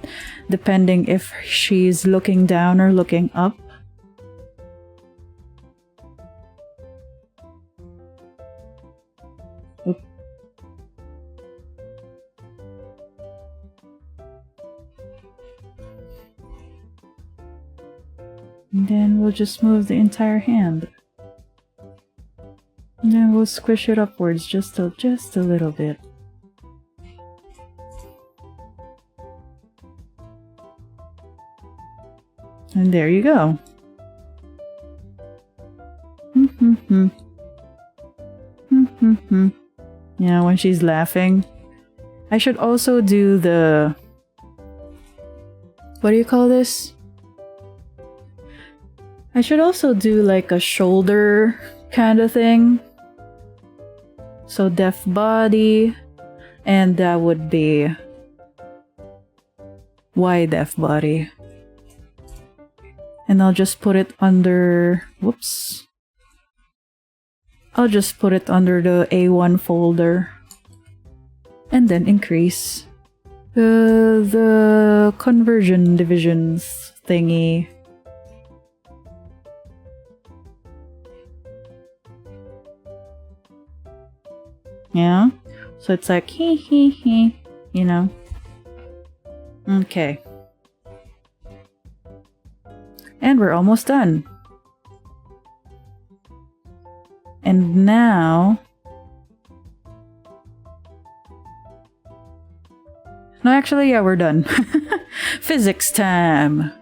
S1: depending if she's looking down or looking up. Oop. And then we'll just move the entire hand. And then we'll squish it upwards just a little bit. And there you go. Yeah, when she's laughing. I should also do the... What do you call this? I should also do like a shoulder kind of thing. So deaf body. And that would be... Y deaf body. And I'll just put it under... Whoops. I'll just put it under the A1 folder. And then increase the conversion divisions thingy. Yeah? So it's like hee hee hee, you know? Okay. And we're almost done. And now... No, actually, yeah, we're done. Physics time!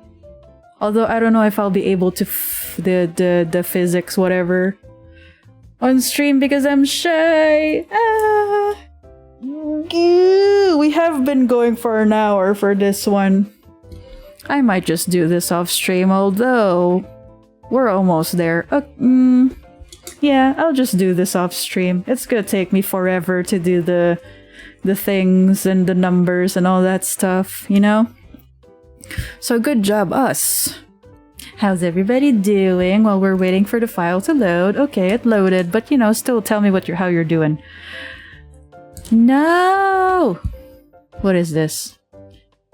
S1: Although, I don't know if I'll be able to the physics whatever on stream because I'm shy! Ah. We have been going for an hour for this one. I might just do this off stream, although we're almost there. Yeah, I'll just do this off stream. It's gonna take me forever to do the things and the numbers and all that stuff, you know? So good job, us. How's everybody doing while we're waiting for the file to load? Okay, it loaded, but you know, still tell me how you're doing. No! What is this?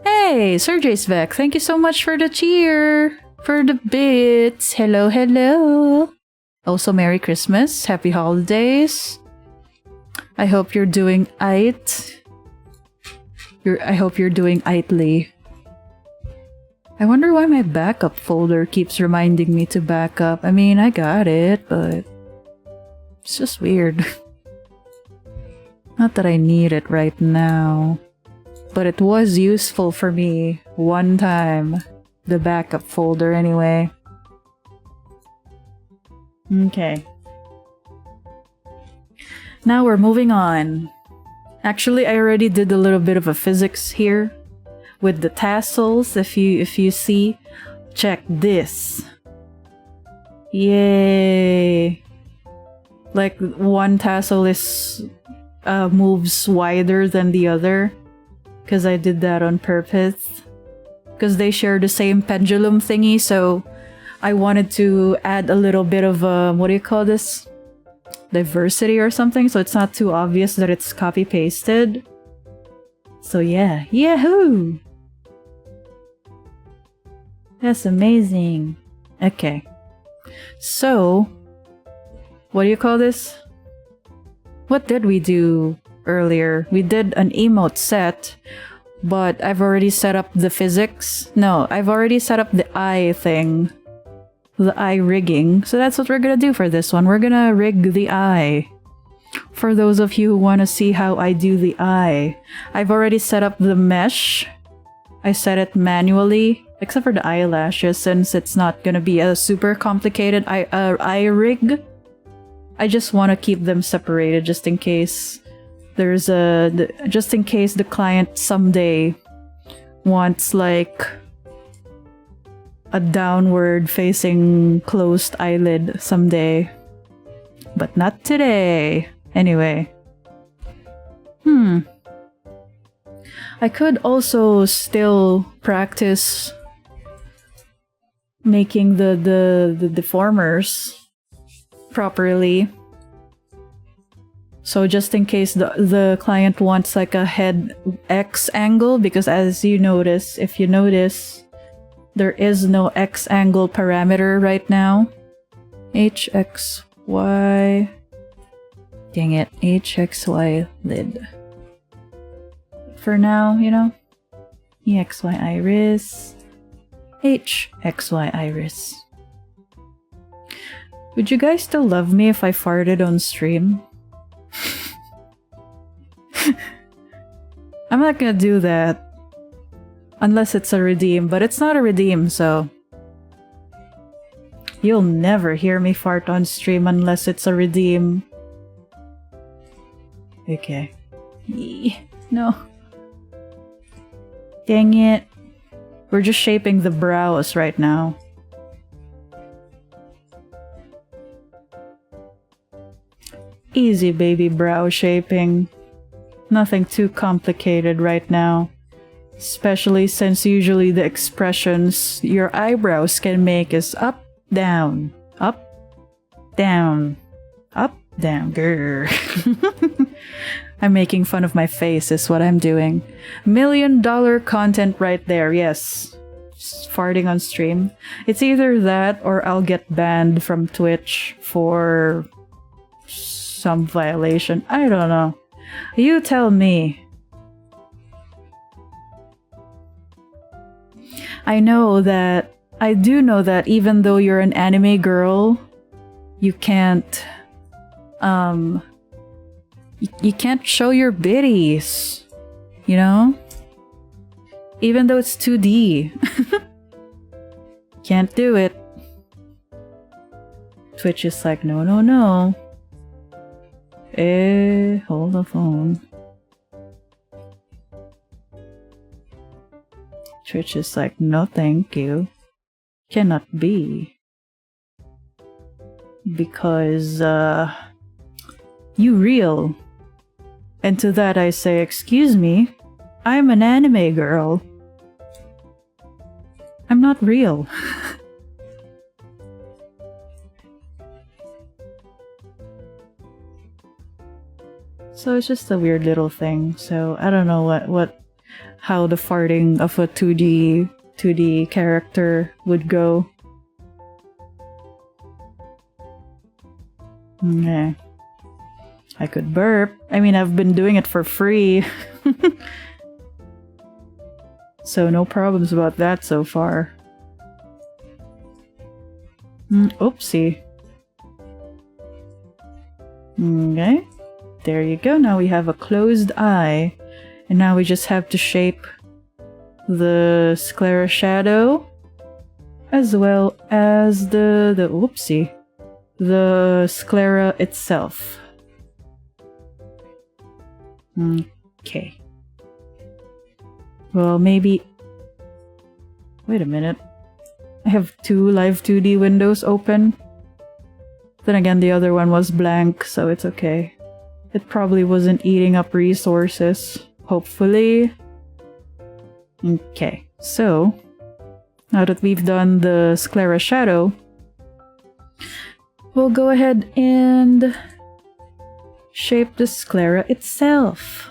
S1: Hey, Sergey's back. Thank you so much for the cheer. For the bits. Hello, hello. Also, Merry Christmas. Happy holidays. I hope you're doing aight. I hope you're doing aitly. I wonder why my backup folder keeps reminding me to back up. I mean, I got it, but it's just weird. Not that I need it right now, but it was useful for me one time. The backup folder anyway. Okay. Now we're moving on. Actually, I already did a little bit of a physics here with the tassels. If you see, check this. Yay! Like one tassel is moves wider than the other because I did that on purpose. Because they share the same pendulum thingy, so I wanted to add a little bit of what do you call this? Diversity or something, so it's not too obvious that it's copy pasted. So yeah, yahoo! That's amazing. Okay, so what do you call this? What did we do earlier? We did an emote set, but I've already set up the physics. No, I've already set up the eye thing. The eye rigging. So that's what we're gonna do for this one. We're gonna rig the eye. For those of you who want to see how I do the eye, I've already set up the mesh. I set it manually, except for the eyelashes, since it's not gonna be a super complicated eye rig. I just want to keep them separated just in case there's just in case the client someday wants like a downward facing closed eyelid someday. But not today. Anyway. I could also still practice making the deformers properly. So just in case the client wants like a head X angle, because as you notice, if you notice, there is no X angle parameter right now. HXY. Dang it, HXY lid. For now, you know, EXY iris, HXY iris. Would you guys still love me if I farted on stream? I'm not gonna do that. Unless it's a redeem, but it's not a redeem, so you'll never hear me fart on stream unless it's a redeem. Okay. No. Dang it. We're just shaping the brows right now. Easy baby brow shaping. Nothing too complicated right now. Especially since usually the expressions your eyebrows can make is up, down, up, down, up, down. Grr. I'm making fun of my face is what I'm doing. $1 million content right there, yes. Just farting on stream. It's either that or I'll get banned from Twitch for some violation. I don't know. You tell me. I do know that even though you're an anime girl, you can't you can't show your bitties, you know? Even though it's 2D. Can't do it. Twitch is like, no, no, no. Hold the phone. Twitch is like, no thank you. Cannot be. Because, you real. And to that I say, excuse me, I'm an anime girl. I'm not real. So it's just a weird little thing. So I don't know how the farting of a 2D character would go. Okay. I could burp. I mean, I've been doing it for free. So no problems about that so far. Oopsie. Okay. There you go. Now we have a closed eye. And now we just have to shape the sclera shadow as well as the sclera itself. Okay. Well, maybe... Wait a minute. I have 2 Live2D windows open. Then again, the other one was blank, so it's okay. It probably wasn't eating up resources. Hopefully. Okay, so... Now that we've done the sclera shadow, we'll go ahead and shape the sclera itself.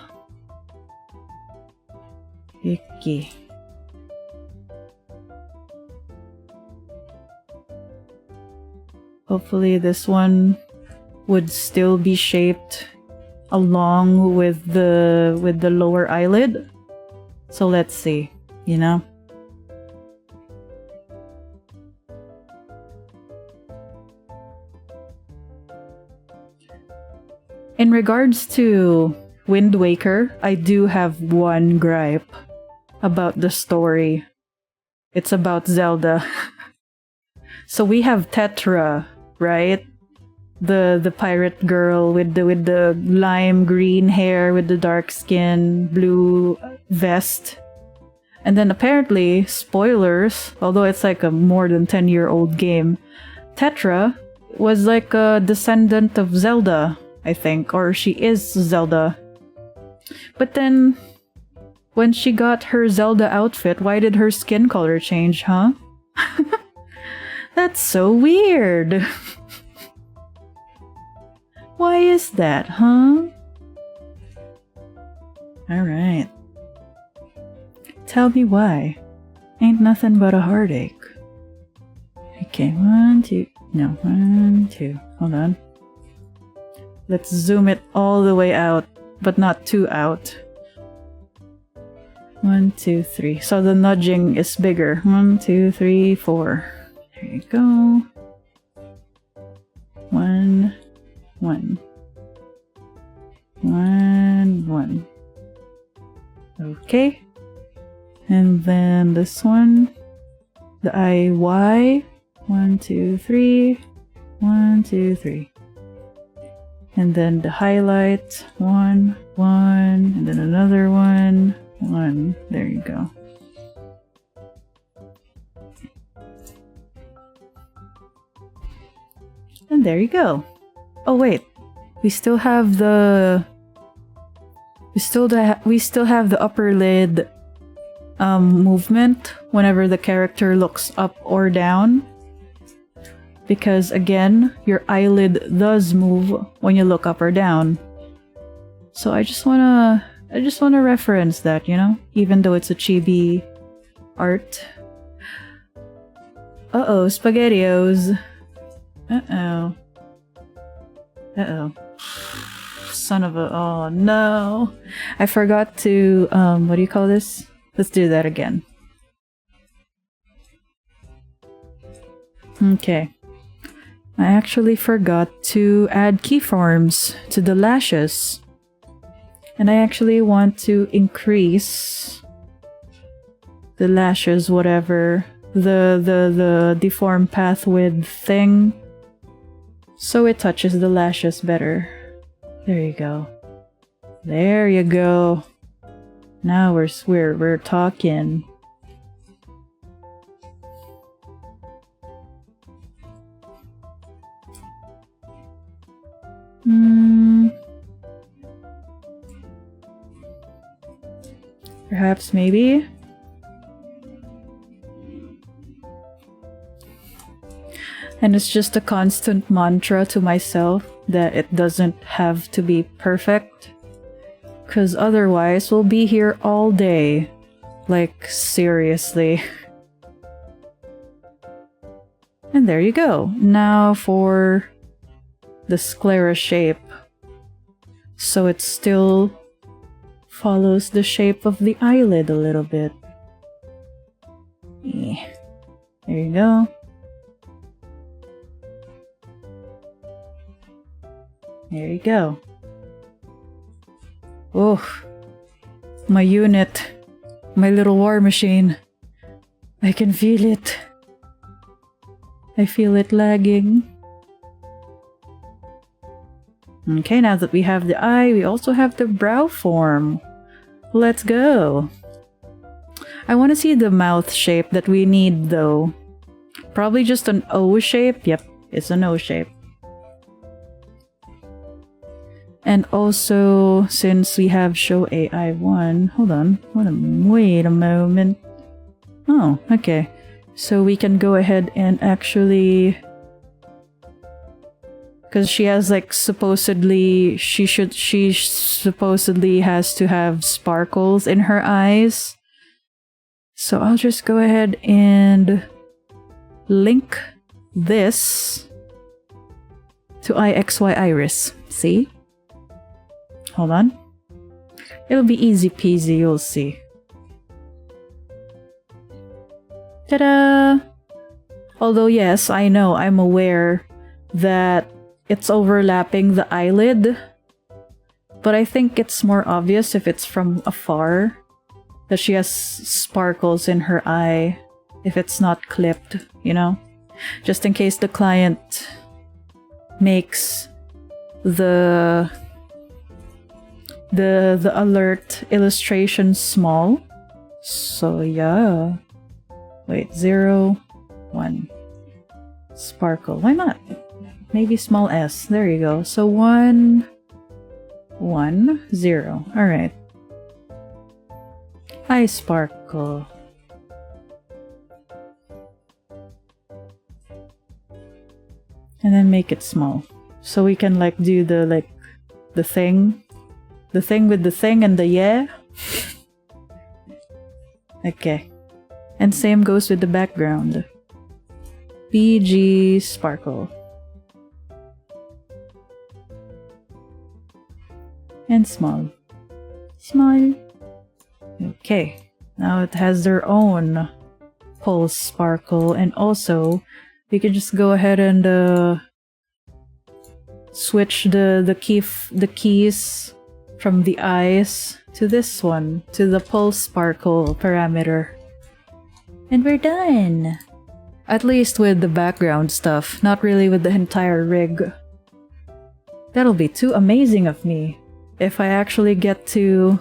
S1: Icky. Hopefully this one would still be shaped along with the lower eyelid. So let's see, you know? In regards to Wind Waker, I do have one gripe about the story. It's about Zelda. So we have Tetra, right? The pirate girl with the lime green hair with the dark skin, blue vest. And then apparently, spoilers, although it's like a more than 10-year-old game, Tetra was like a descendant of Zelda, I think, or she is Zelda. But then, when she got her Zelda outfit, why did her skin color change, huh? That's so weird. Why is that, huh? Alright. Tell me why. Ain't nothing but a heartache. Okay, 1, 2. No, 1, 2. Hold on. Let's zoom it all the way out, but not too out. 1, 2, 3. So the nudging is bigger. 1, 2, 3, 4. There you go. 1, 1. 1, 1. Okay. And then this one. The IY. 1, 2, 3. 1, 2, 3. And then the highlight. 1, 1. And then another 1. 1. There you go. And there you go. Oh wait, we still have the upper lid movement whenever the character looks up or down. Because again, your eyelid does move when you look up or down. So I just wanna reference that, you know, even though it's a chibi art. Uh-oh, SpaghettiOs. Uh-oh. Uh-oh. Son of a... Oh, no. I forgot to... what do you call this? Let's do that again. Okay. I actually forgot to add keyforms to the lashes. And I actually want to increase the lashes, whatever. The deform path width thing. So it touches the lashes better. There you go. There you go. Now we're talking. Perhaps maybe. And it's just a constant mantra to myself that it doesn't have to be perfect. Because otherwise, we'll be here all day. Like, seriously. And there you go. Now for the sclera shape. So it still follows the shape of the eyelid a little bit. Yeah. There you go. There you go. Oh, my unit. My little war machine. I can feel it. I feel it lagging. Okay, now that we have the eye, we also have the brow form. Let's go. I want to see the mouth shape that we need though. Probably just an O shape. Yep, it's an O shape. And also, since we have show AI 1, hold on, wait a moment. Oh, okay. So we can go ahead and actually, because she has like supposedly, she supposedly has to have sparkles in her eyes. So I'll just go ahead and link this to IXY iris. See? Hold on. It'll be easy peasy, you'll see. Ta-da! Although yes, I know, I'm aware that it's overlapping the eyelid. But I think it's more obvious if it's from afar that she has sparkles in her eye if it's not clipped, you know? Just in case the client makes the alert illustration small. So yeah. Wait, 0, 1. Sparkle. Why not? Maybe small s. There you go. So 1, 1, 0. Alright. Eye sparkle. And then make it small. So we can like do the thing. The thing with the thing and the yeah. Okay. And same goes with the background. BG sparkle. And small. Small. Okay. Now it has their own pulse sparkle, and also we can just go ahead and switch the keys from the eyes to this one, to the pulse sparkle parameter. And we're done! At least with the background stuff, not really with the entire rig. That'll be too amazing of me if I actually get to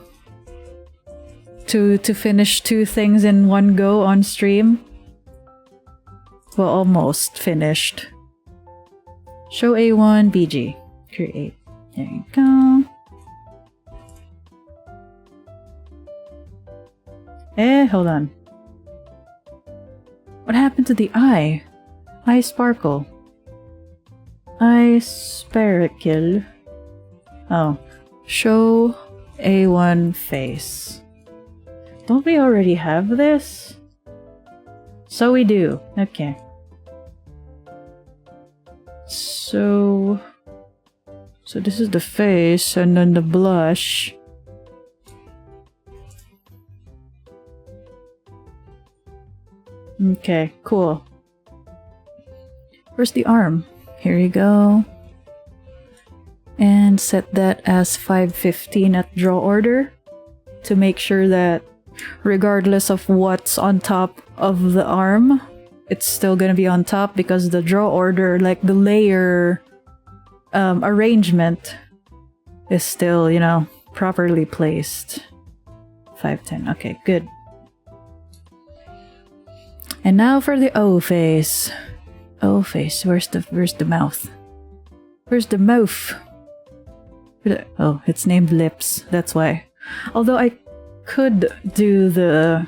S1: finish 2 things in one go on stream. Well, almost finished. Show A1, BG. Create. There you go. Hold on. What happened to the eye? Eye sparkle. Eye sparkle. Oh. Show A1 face. Don't we already have this? So we do. Okay. So this is the face, and then the blush. Okay, cool. Where's the arm? Here you go. And set that as 515 at draw order to make sure that regardless of what's on top of the arm, it's still gonna be on top because the draw order, like the layer arrangement, is still, you know, properly placed. 510. Okay, good. And now for the O face. O face. Where's the mouth? Where's the mouth? Oh, it's named lips. That's why. Although I could do the...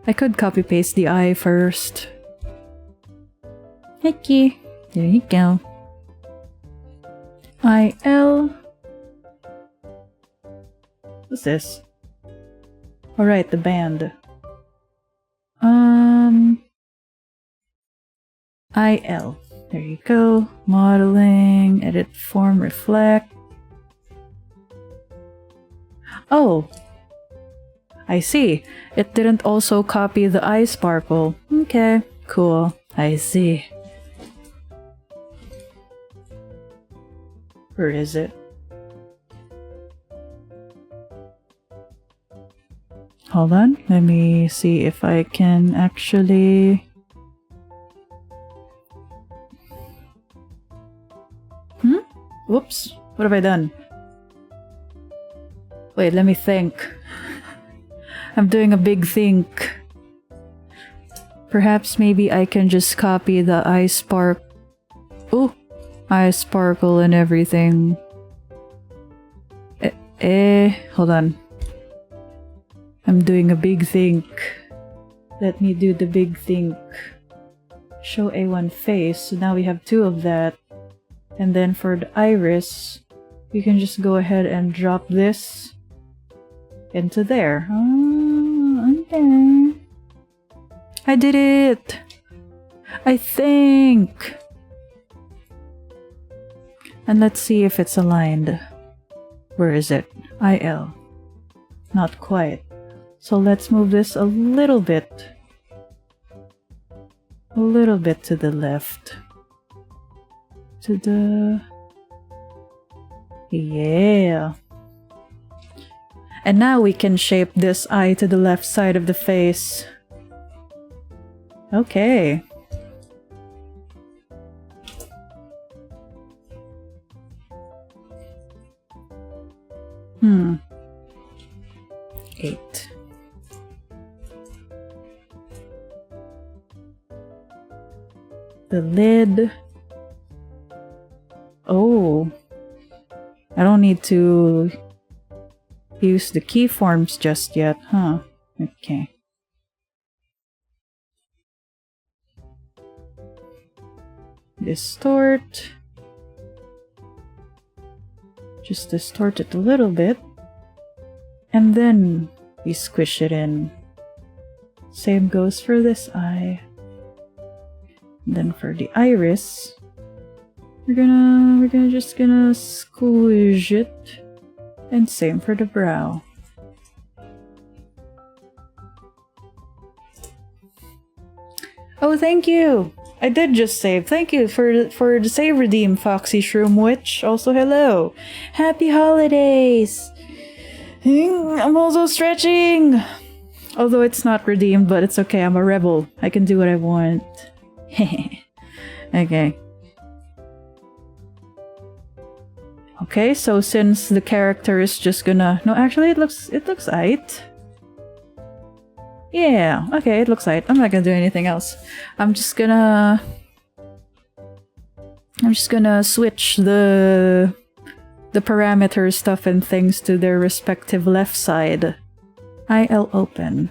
S1: I could copy paste the eye first. Okay. There you go. IL. What's this? Alright, the band. IL. There you go. Modeling, edit form, reflect. Oh! I see. It didn't also copy the eye sparkle. Okay, cool. I see. Where is it? Hold on, let me see if I can actually... Whoops, what have I done? Wait, let me think. I'm doing a big think. Perhaps maybe I can just copy the eye spark... Ooh! Eye sparkle and everything. Hold on. I'm doing a big think. Let me do the big think. Show A1 face. So now we have 2 of that. And then for the iris, we can just go ahead and drop this into there. Oh, okay. I did it! I think! And let's see if it's aligned. Where is it? IL. Not quite. So let's move this a little bit. A little bit to the left. To the... Yeah. And now we can shape this eye to the left side of the face. Okay. Hmm. 8. The lid. Oh. I don't need to use the keyforms just yet, huh? Okay. Distort. Just distort it a little bit. And then we squish it in. Same goes for this eye. And then for the iris, we're just gonna squish it. And same for the brow. Oh, thank you! I did just save. Thank you for the save redeem, Foxy Shroom Witch. Also, hello. Happy holidays! I'm also stretching! Although it's not redeemed, but it's okay. I'm a rebel. I can do what I want. Okay. Okay, so since the character is just gonna... No, actually it looks aight. Yeah, okay, it looks aight. I'm not gonna do anything else. I'm just gonna switch the parameter stuff and things to their respective left side. IL open.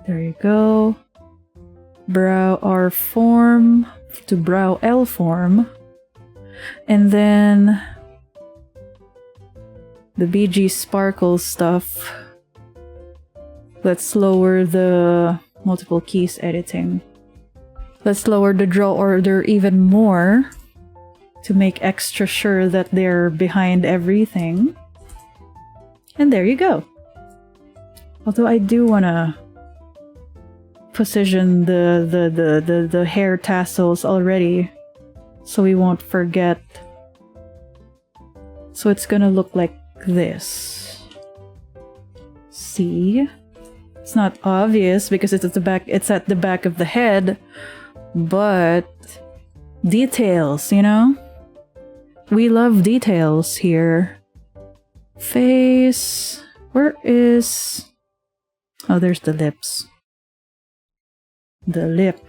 S1: There you go. Brow R form to brow L form. And then the BG sparkle stuff. Let's lower the multiple keys editing. Let's lower the draw order even more to make extra sure that they're behind everything. And there you go. Although I do wanna position the hair tassels already so we won't forget. So it's gonna look like this. See? It's not obvious because it's at the back of the head, but details, you know? We love details here. Face. Where is... Oh, there's the lips. The lip.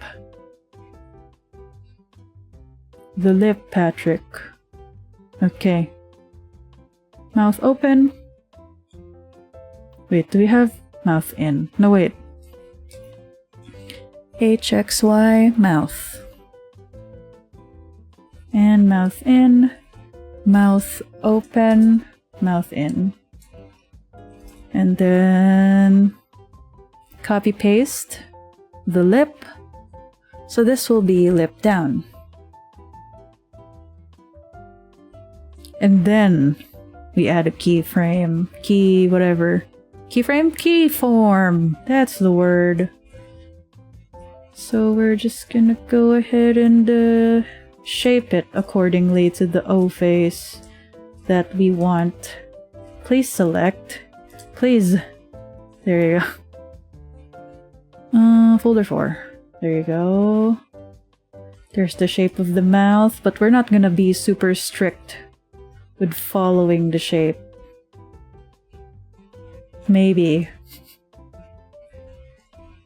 S1: The lip, Patrick. Okay. Mouth open. Wait, do we have mouth in? No, wait. HXY, mouth. And mouth in. Mouth open. Mouth in. And then copy paste the lip. So this will be lip down. And then we add a keyframe, keyform. That's the word. So we're just gonna go ahead and shape it accordingly to the O face that we want. Please select. Please. There you go. Folder 4. There you go. There's the shape of the mouth, but we're not gonna be super strict with following the shape. Maybe.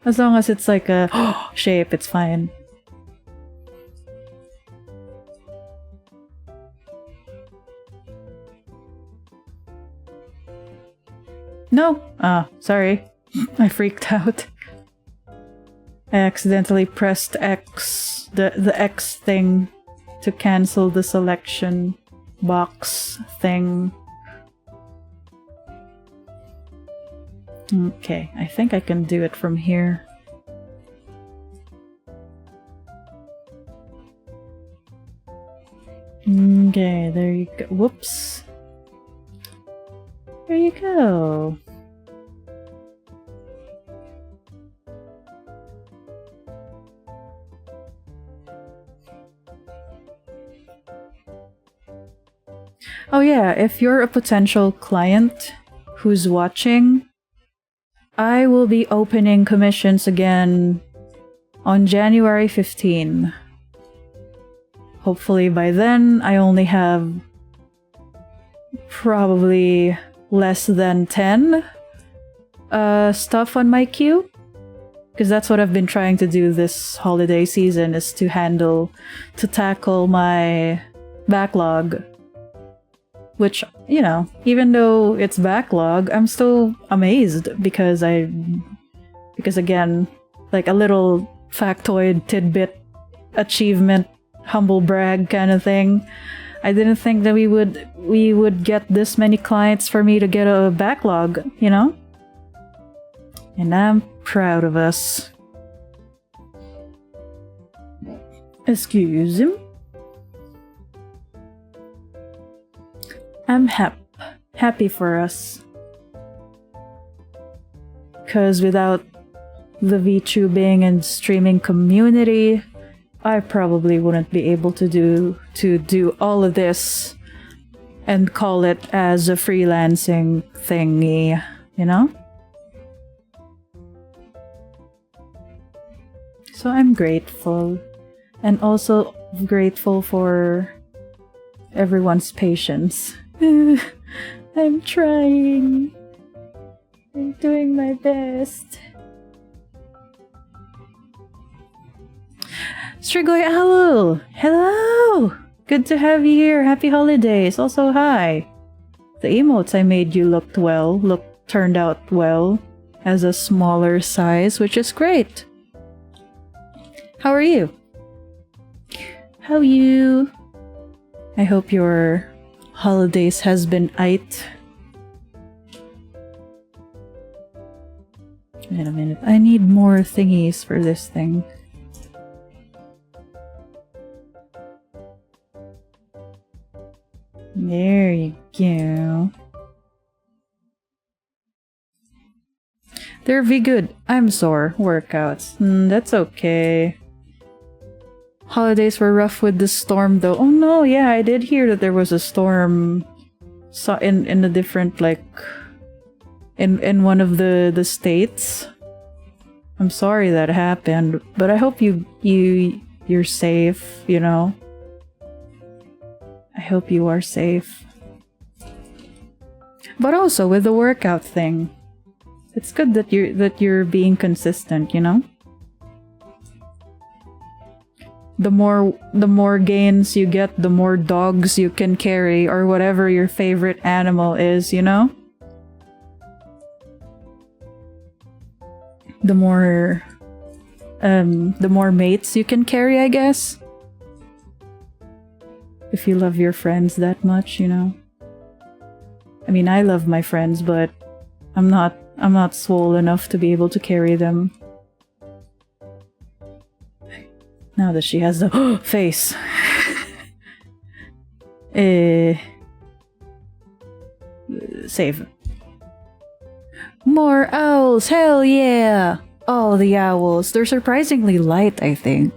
S1: As long as it's like a shape, it's fine. No! Ah, sorry. I freaked out. I accidentally pressed X, the X thing, to cancel the selection box thing. Okay, I think I can do it from here. Okay, there you go. Whoops. There you go. Oh yeah, if you're a potential client who's watching, I will be opening commissions again on January 15. Hopefully by then I only have probably less than 10 stuff on my queue. Because that's what I've been trying to do this holiday season, is to tackle my backlog. Which, you know, even though it's backlog, I'm still amazed because again, like a little factoid tidbit achievement, humble brag kind of thing. I didn't think that we would get this many clients for me to get a backlog, you know? And I'm proud of us. Excuse me. I'm happy for us. Because without the VTubing and streaming community, I probably wouldn't be able to do all of this and call it as a freelancing thingy, you know? So I'm grateful. And also grateful for everyone's patience. I'm trying. I'm doing my best. Strigoy Owl! Hello! Good to have you here. Happy holidays. Also, hi. The emotes I made you turned out well as a smaller size, which is great. How are you? How are you? I hope your holidays has been aight. Wait a minute. I need more thingies for this thing. There you go. They're good. I'm sore. Workouts. That's okay. Holidays were rough with the storm though. Oh no, yeah, I did hear that there was a storm in a different, like, in one of the states. I'm sorry that happened, but I hope you're safe, you know. I hope you are safe. But also with the workout thing, it's good that you're being consistent, you know? The more gains you get, the more dogs you can carry, or whatever your favorite animal is, you know? The more mates you can carry, I guess. If you love your friends that much, you know? I mean, I love my friends, but I'm not swole enough to be able to carry them. Now that she has the face. Save. More owls! Hell yeah! Oh, the owls. They're surprisingly light, I think.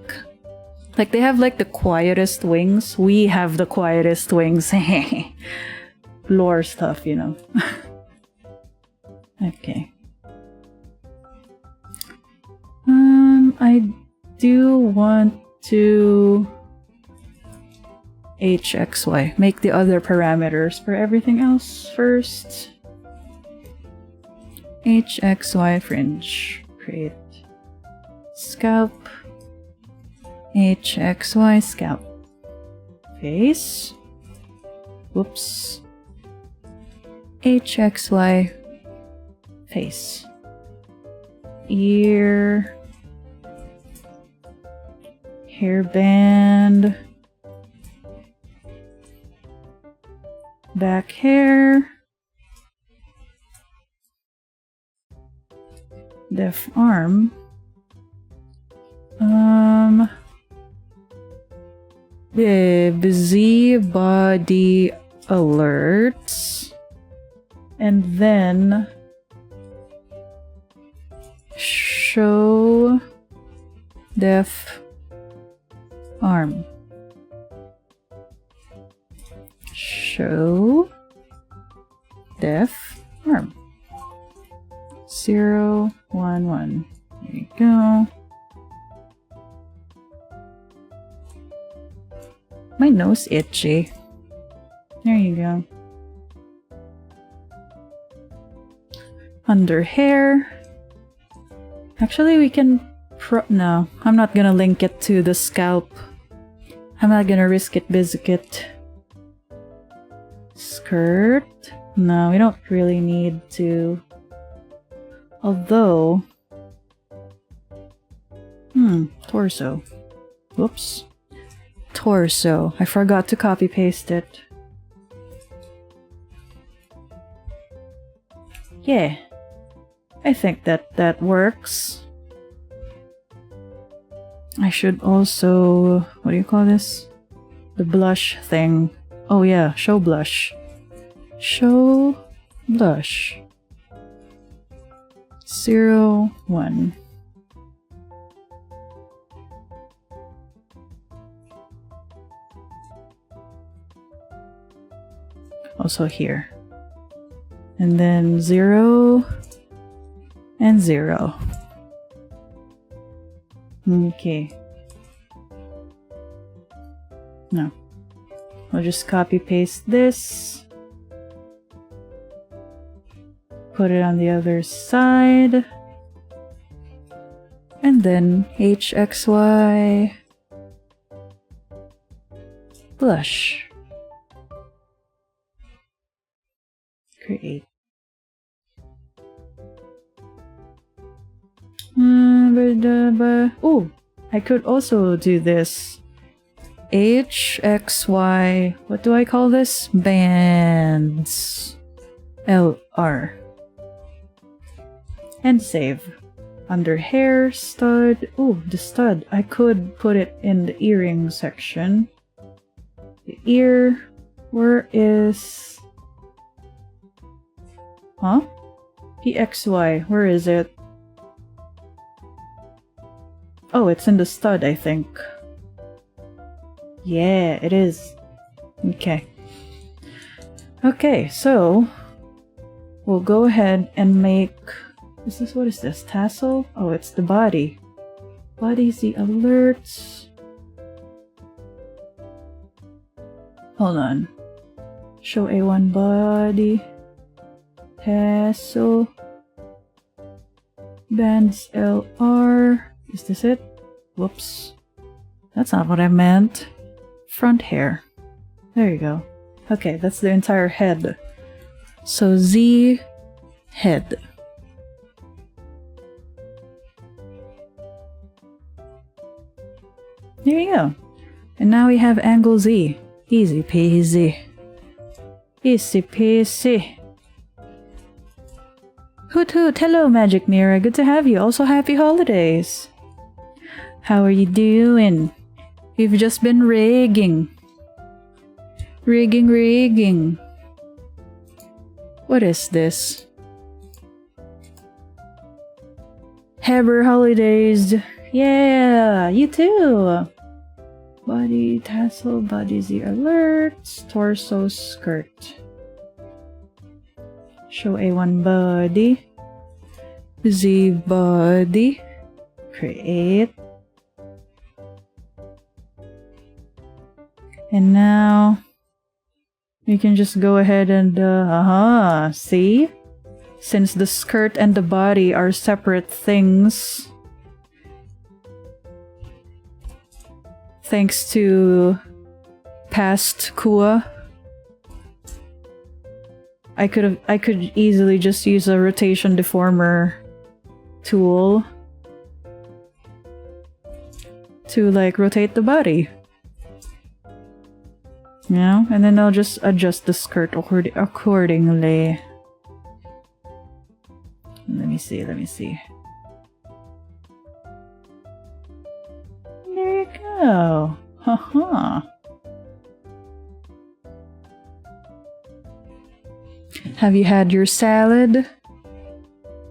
S1: Like, they have, like, the quietest wings. We have the quietest wings. Lore stuff, you know. Okay. I do want to... HXY. Make the other parameters for everything else first. HXY fringe. Create scalp. HXY scalp. Face. Whoops. HXY face. Ear. Hairband. Back hair. Def arm. Busy body alerts. And then show def arm. Show def arm. 0, 1, 1. There you go. My nose itchy. There you go. Under hair. Actually, we can no, I'm not gonna link it to the scalp. I'm not gonna risk it, biscuit. Skirt. No, we don't really need to. Although... torso. Whoops. Torso. I forgot to copy paste it. Yeah. I think that works. I should also... what do you call this? The blush thing. Oh yeah, show blush. Show blush. 0, 1. Also here. And then 0 and 0. Okay. No. I'll just copy paste this. Put it on the other side. And then HXY blush. Create. Oh, I could also do this. HXY, what do I call this? Bands. LR. And save. Under hair, stud. Oh, the stud. I could put it in the earring section. The ear. Where is... Huh? PXY. Where is it? Oh, it's in the stud, I think. Yeah, it is. Okay. Okay, so we'll go ahead and make... what is this? Tassel? Oh, it's the body. Body's the alerts. Hold on. Show A1 body. Tassel. Bands LR. Is this it? Whoops. That's not what I meant. Front hair. There you go. Okay, that's the entire head. So Z head. There you go. And now we have angle Z. Easy peasy. Easy peasy. Hoot hoot! Hello, Magic Mirror. Good to have you. Also, happy holidays. How are you doing? We've just been rigging. Rigging. What is this? Happy holidays. Yeah, you too. Body tassel, body Z alerts, torso skirt. Show A1 body. Z body. Create. And now you can just go ahead and see? Since the skirt and the body are separate things, thanks to past Kuwa, I could easily just use a rotation deformer tool to like rotate the body. Yeah, and then I'll just adjust the skirt accordingly. Let me see. There you go. Haha. Have you had your salad?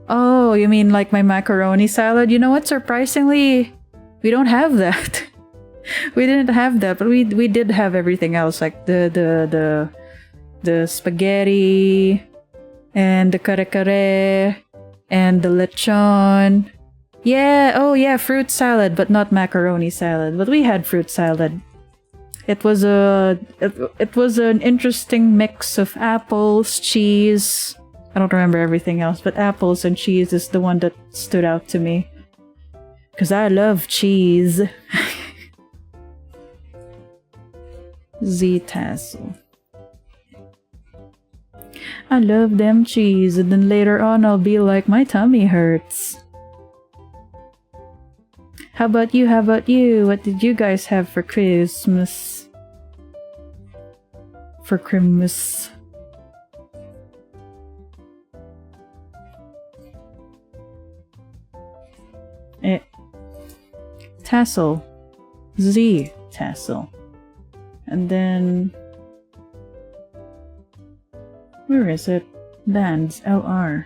S1: Oh, you mean like my macaroni salad? You know what? Surprisingly, we don't have that. We didn't have that, but we did have everything else, like the spaghetti and the kare-kare and the lechon. Yeah, oh yeah, fruit salad, but not macaroni salad. But we had fruit salad. It was an interesting mix of apples, cheese. I don't remember everything else, but apples and cheese is the one that stood out to me. 'Cause I love cheese. Z tassel. I love them cheese, and then later on I'll be like, my tummy hurts. How about you? What did you guys have for Christmas? Tassel. Z tassel. And then... where is it? Bands. LR.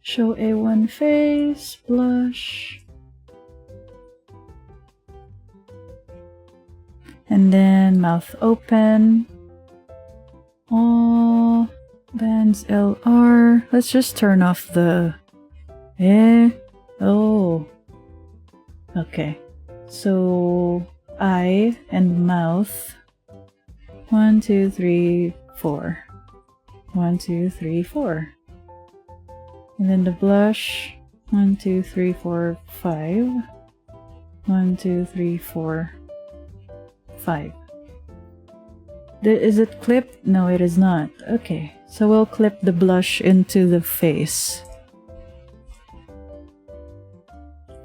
S1: Show A1 face. Blush. And then mouth open. Oh, bands LR. Let's just turn off the... Oh. Okay. So, eye and mouth. 1, 2, 3, 4. 1, 2, 3, 4. And then the blush. 1, 2, 3, 4, 5. 1, 2, 3, 4, 5. Is it clipped? No, it is not. Okay, so we'll clip the blush into the face.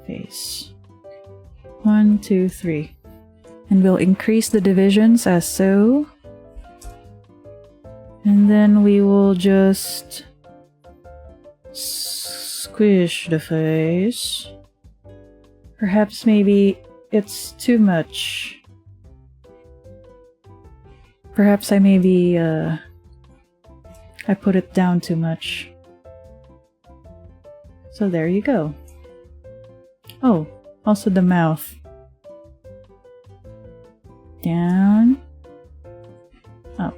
S1: Face. 1, 2, 3. And we'll increase the divisions as so. And then we will just squish the face. Perhaps maybe it's too much. Perhaps I maybe, I put it down too much. So there you go. Oh, also the mouth. Down. Up.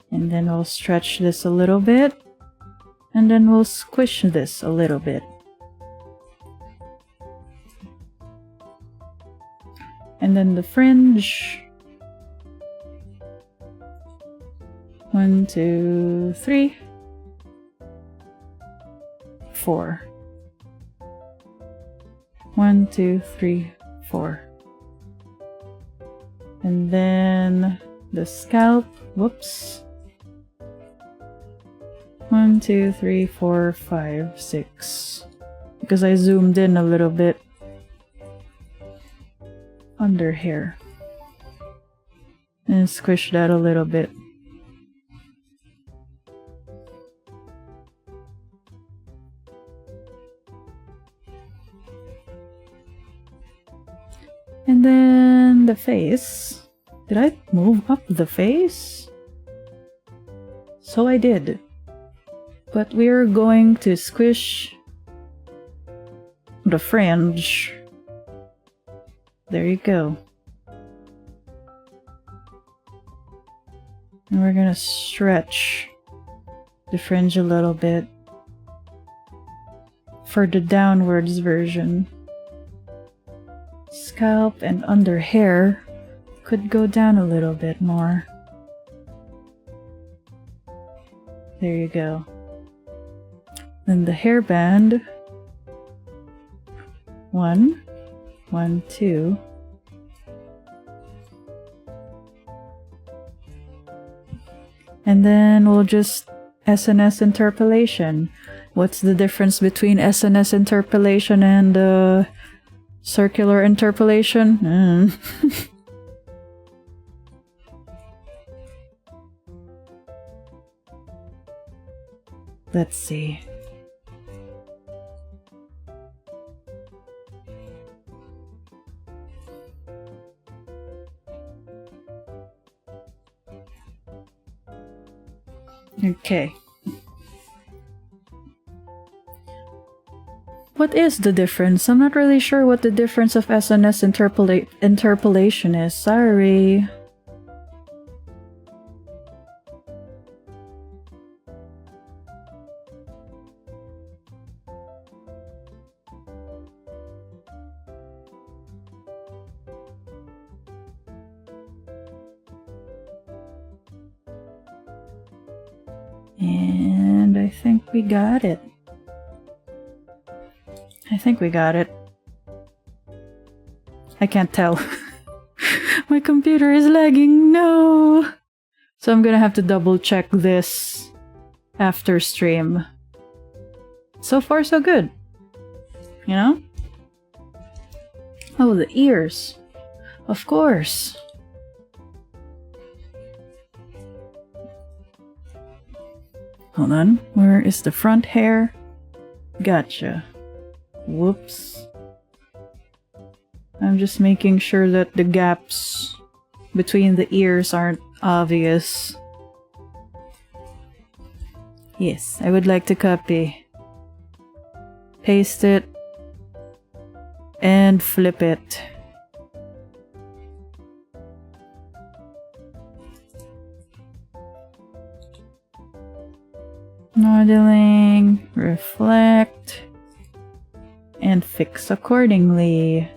S1: And then we'll stretch this a little bit. And then we'll squish this a little bit. And then the fringe. 1, 2, 3, 4. 1, 2, 3, 4. And then the scalp. Whoops. 1, 2, 3, 4, 5, 6. Because I zoomed in a little bit. Under hair. And squish that a little bit. And then the face. Did I move up the face? So I did. But we're going to squish the fringe. There you go. And we're gonna stretch the fringe a little bit for the downwards version. Scalp and under hair could go down a little bit more. There you go. Then the hairband. 1, 1, 2. And then we'll just SNS interpolation. What's the difference between SNS interpolation and circular interpolation? Let's see. Okay. What is the difference? I'm not really sure what the difference of SNS interpolation is. Sorry. And I think we got it. I think we got it. I can't tell. My computer is lagging. No! So I'm gonna have to double check this after stream. So far, so good. You know? Oh, the ears. Of course. Hold on. Where is the front hair? Gotcha. Whoops. I'm just making sure that the gaps between the ears aren't obvious. Yes, I would like to copy. Paste it. And flip it. Modeling, reflect, and fix accordingly.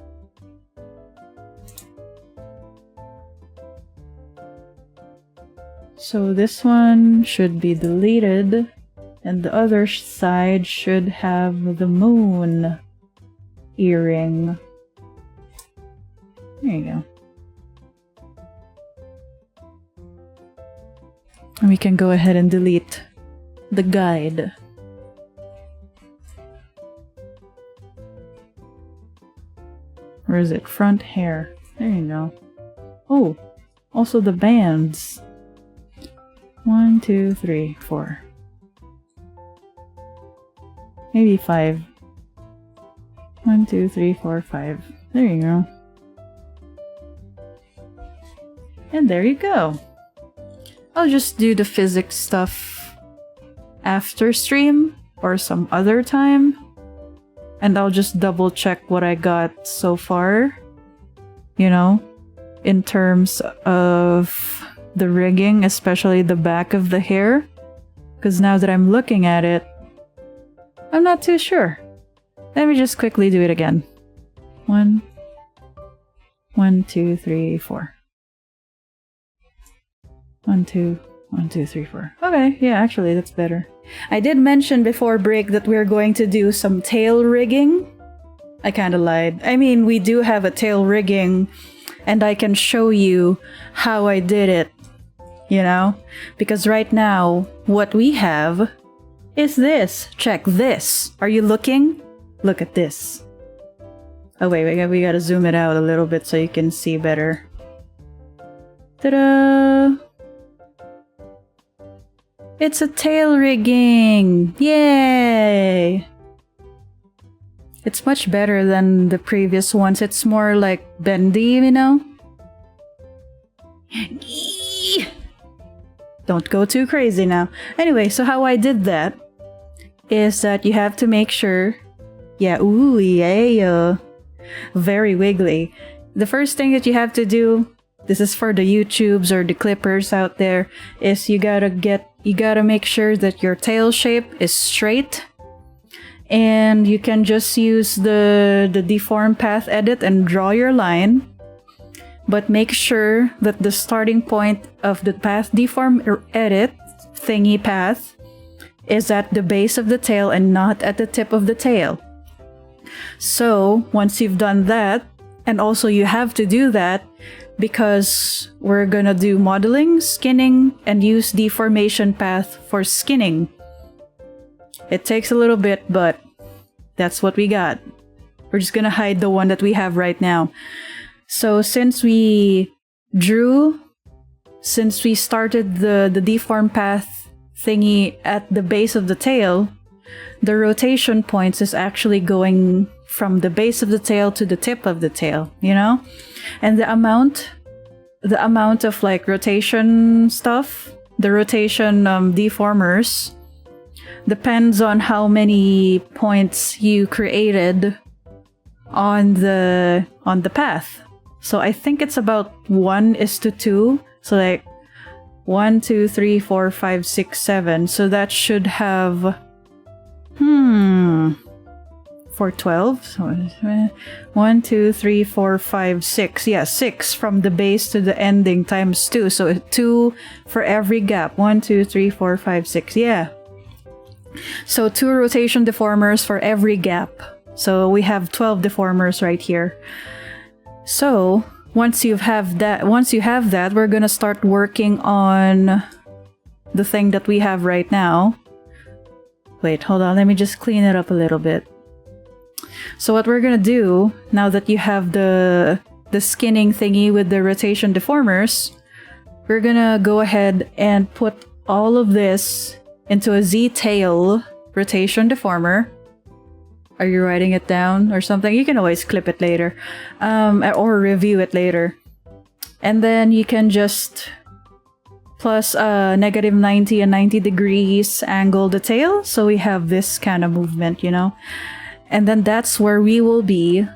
S1: So this one should be deleted, and the other side should have the moon earring. There you go. And we can go ahead and delete the guide. Where is it? Front hair. There you go. Oh, also the bands. 1, 2, 3, 4. Maybe 5. 1, 2, 3, 4, 5. There you go. And there you go. I'll just do the physics stuff after stream or some other time, and I'll just double check what I got so far, you know, in terms of the rigging, especially the back of the hair, because now that I'm looking at it, I'm not too sure. Let me just quickly do it again. 1, 1, 2, 3, 4. 1, 2, 1, 2, 3, 4. Okay, yeah, actually, that's better. I did mention before break that we're going to do some tail rigging. I kind of lied. I mean, we do have a tail rigging, and I can show you how I did it, you know? Because right now, what we have is this? Check this. Are you looking? Look at this. Oh wait, we gotta zoom it out a little bit so you can see better. Ta-da! It's a tail rigging! Yay! It's much better than the previous ones. It's more like bendy, you know? Don't go too crazy now. Anyway, so how I did that is that you have to make sure... Yeah, ooh, yeah. Very wiggly. The first thing that you have to do, this is for the YouTubes or the clippers out there, is you gotta make sure that your tail shape is straight. And you can just use the deform path edit and draw your line. But make sure that the starting point of the path deform edit thingy path is at the base of the tail and not at the tip of the tail. So once you've done that, and also you have to do that because we're gonna do modeling, skinning, and use deformation path for skinning. It takes a little bit, but that's what we got. We're just gonna hide the one that we have right now. So since we started the deform path thingy at the base of the tail, the rotation points is actually going from the base of the tail to the tip of the tail, you know? And the amount of like rotation stuff, the rotation deformers, depends on how many points you created on the path. So I think it's about 1:2. So like 1, 2, 3, 4, 5, 6, 7. So that should have for 12. So 1, 2, 3, 4, 5, 6. Yeah, 6 from the base to the ending times 2. So 2 for every gap. 1, 2, 3, 4, 5, 6. Yeah. So 2 rotation deformers for every gap. So we have 12 deformers right here. So once you have that, we're gonna start working on the thing that we have right now. Wait, hold on, let me just clean it up a little bit. So what we're gonna do, now that you have the skinning thingy with the rotation deformers, we're gonna go ahead and put all of this into a Z-tail rotation deformer. Are you writing it down or something? You can always clip it later, or review it later. And then you can just plus -90 and 90 degrees angle the tail. So we have this kind of movement, you know? And then that's where we will be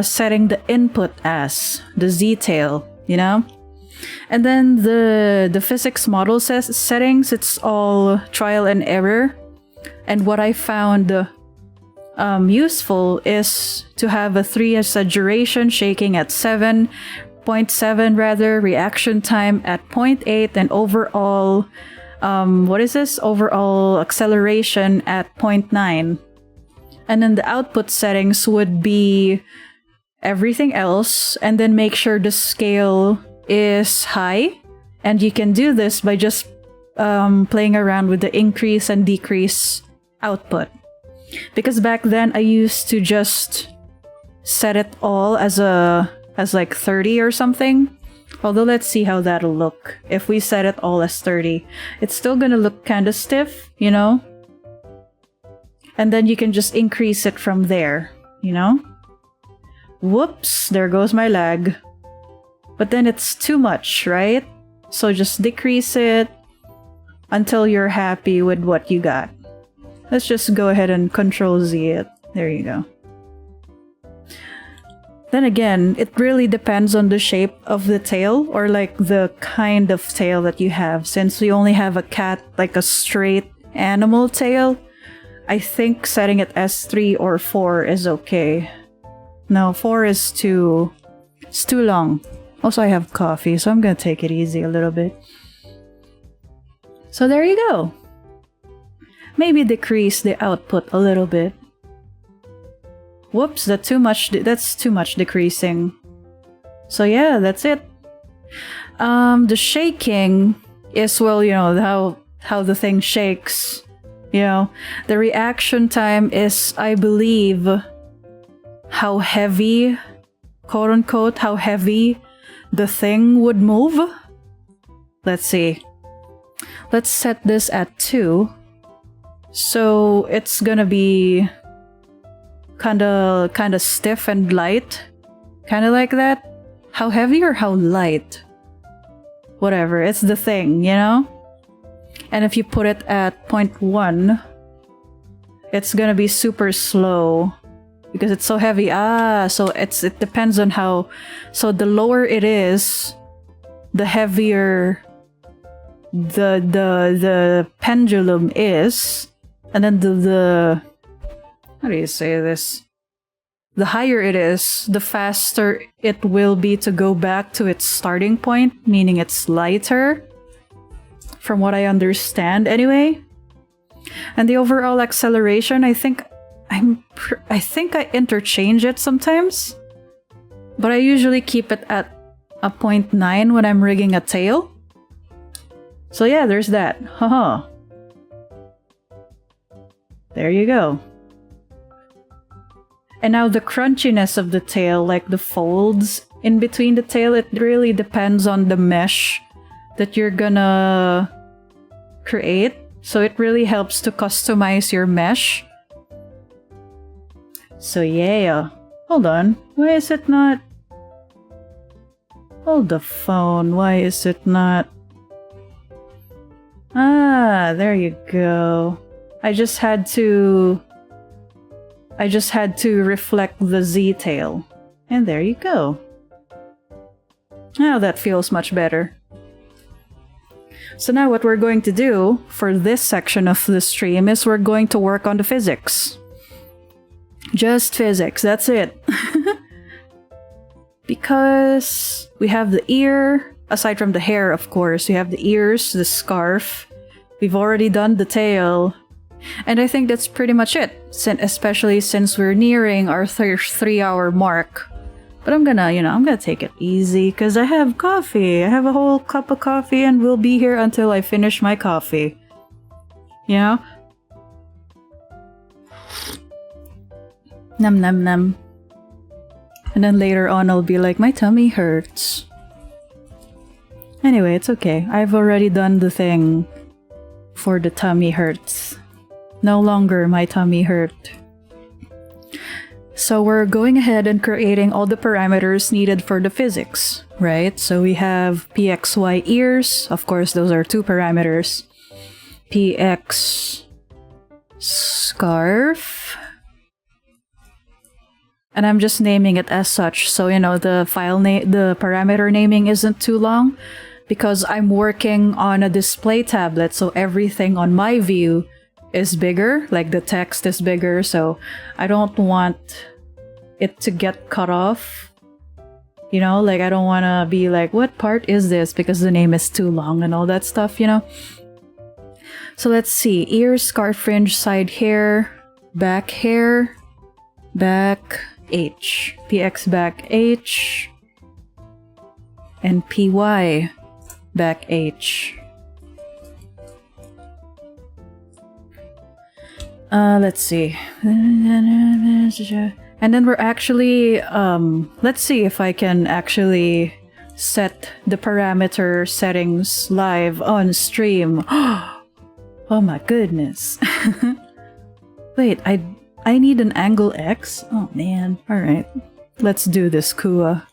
S1: setting the input as the Z-tail, you know? And then the physics model settings, it's all trial and error. And what I found useful is to have a 3 as a duration, shaking at 7.7 rather, reaction time at 0.8, and overall overall acceleration at 0.9. And then the output settings would be everything else, and then make sure the scale is high. And you can do this by just playing around with the increase and decrease output. Because back then I used to just set it all as like 30 or something. Although let's see how that'll look. If we set it all as 30, it's still gonna look kind of stiff, you know? And then you can just increase it from there, you know? Whoops, there goes my lag. But then it's too much, right? So just decrease it until you're happy with what you got. Let's just go ahead and Control Z it. There you go. Then again, it really depends on the shape of the tail, or like the kind of tail that you have. Since we only have a cat, like a straight animal tail, I think setting it as 3 or 4 is okay. No, 4 is it's too long. Also, I have coffee, so I'm gonna take it easy a little bit. So there you go. Maybe decrease the output a little bit. Whoops, that's too much decreasing. So yeah, that's it. The shaking is, well, you know, how the thing shakes You know, the reaction time is, I believe, how heavy, quote unquote, how heavy the thing would move. Let's see. Let's set this at 2. So it's gonna be kinda stiff and light. Kinda like that. How heavy or how light? Whatever, it's the thing, you know? And if you put it at 0.1, it's gonna be super slow because it's so heavy. So it depends on how. So the lower it is, the heavier the pendulum is, and then the how do you say this? The higher it is, the faster it will be to go back to its starting point, meaning it's lighter. From what I understand, anyway. And the overall acceleration, I think I interchange it sometimes, but I usually keep it at a 0.9 when I'm rigging a tail. So yeah, there's that. Haha. There you go. And now the crunchiness of the tail, like the folds in between the tail, it really depends on the mesh that you're gonna create. So it really helps to customize your mesh. So yeah. Hold on. Why is it not? Hold the phone. Why is it not? Ah, there you go. I just had to reflect the Z tail. And there you go. Now that feels much better. So now what we're going to do for this section of the stream is we're going to work on the physics. Just physics, that's it. Because we have the ear, aside from the hair of course, we have the ears, the scarf, we've already done the tail, and I think that's pretty much it, especially since we're nearing our 3-hour mark. But I'm gonna take it easy because I have coffee. I have a whole cup of coffee and we'll be here until I finish my coffee. You know? Num num num. And then later on I'll be like, my tummy hurts. Anyway, it's okay. I've already done the thing for the tummy hurts. No longer my tummy hurt. So we're going ahead and creating all the parameters needed for the physics, right? So we have pxy ears, of course those are 2 parameters. Px scarf. And I'm just naming it as such, so you know the the parameter naming isn't too long, because I'm working on a display tablet, so everything on my view is bigger, like the text is bigger, so I don't want it to get cut off. You know, like I don't want to be like, what part is this? Because the name is too long and all that stuff, you know? So let's see. Ears, scarf, fringe, side hair, back, H. PX back H. And PY back H. Let's see. And then we're actually, let's see if I can actually set the parameter settings live on stream. Oh my goodness. Wait, I need an angle X? Oh man. Alright. Let's do this, Kuwa.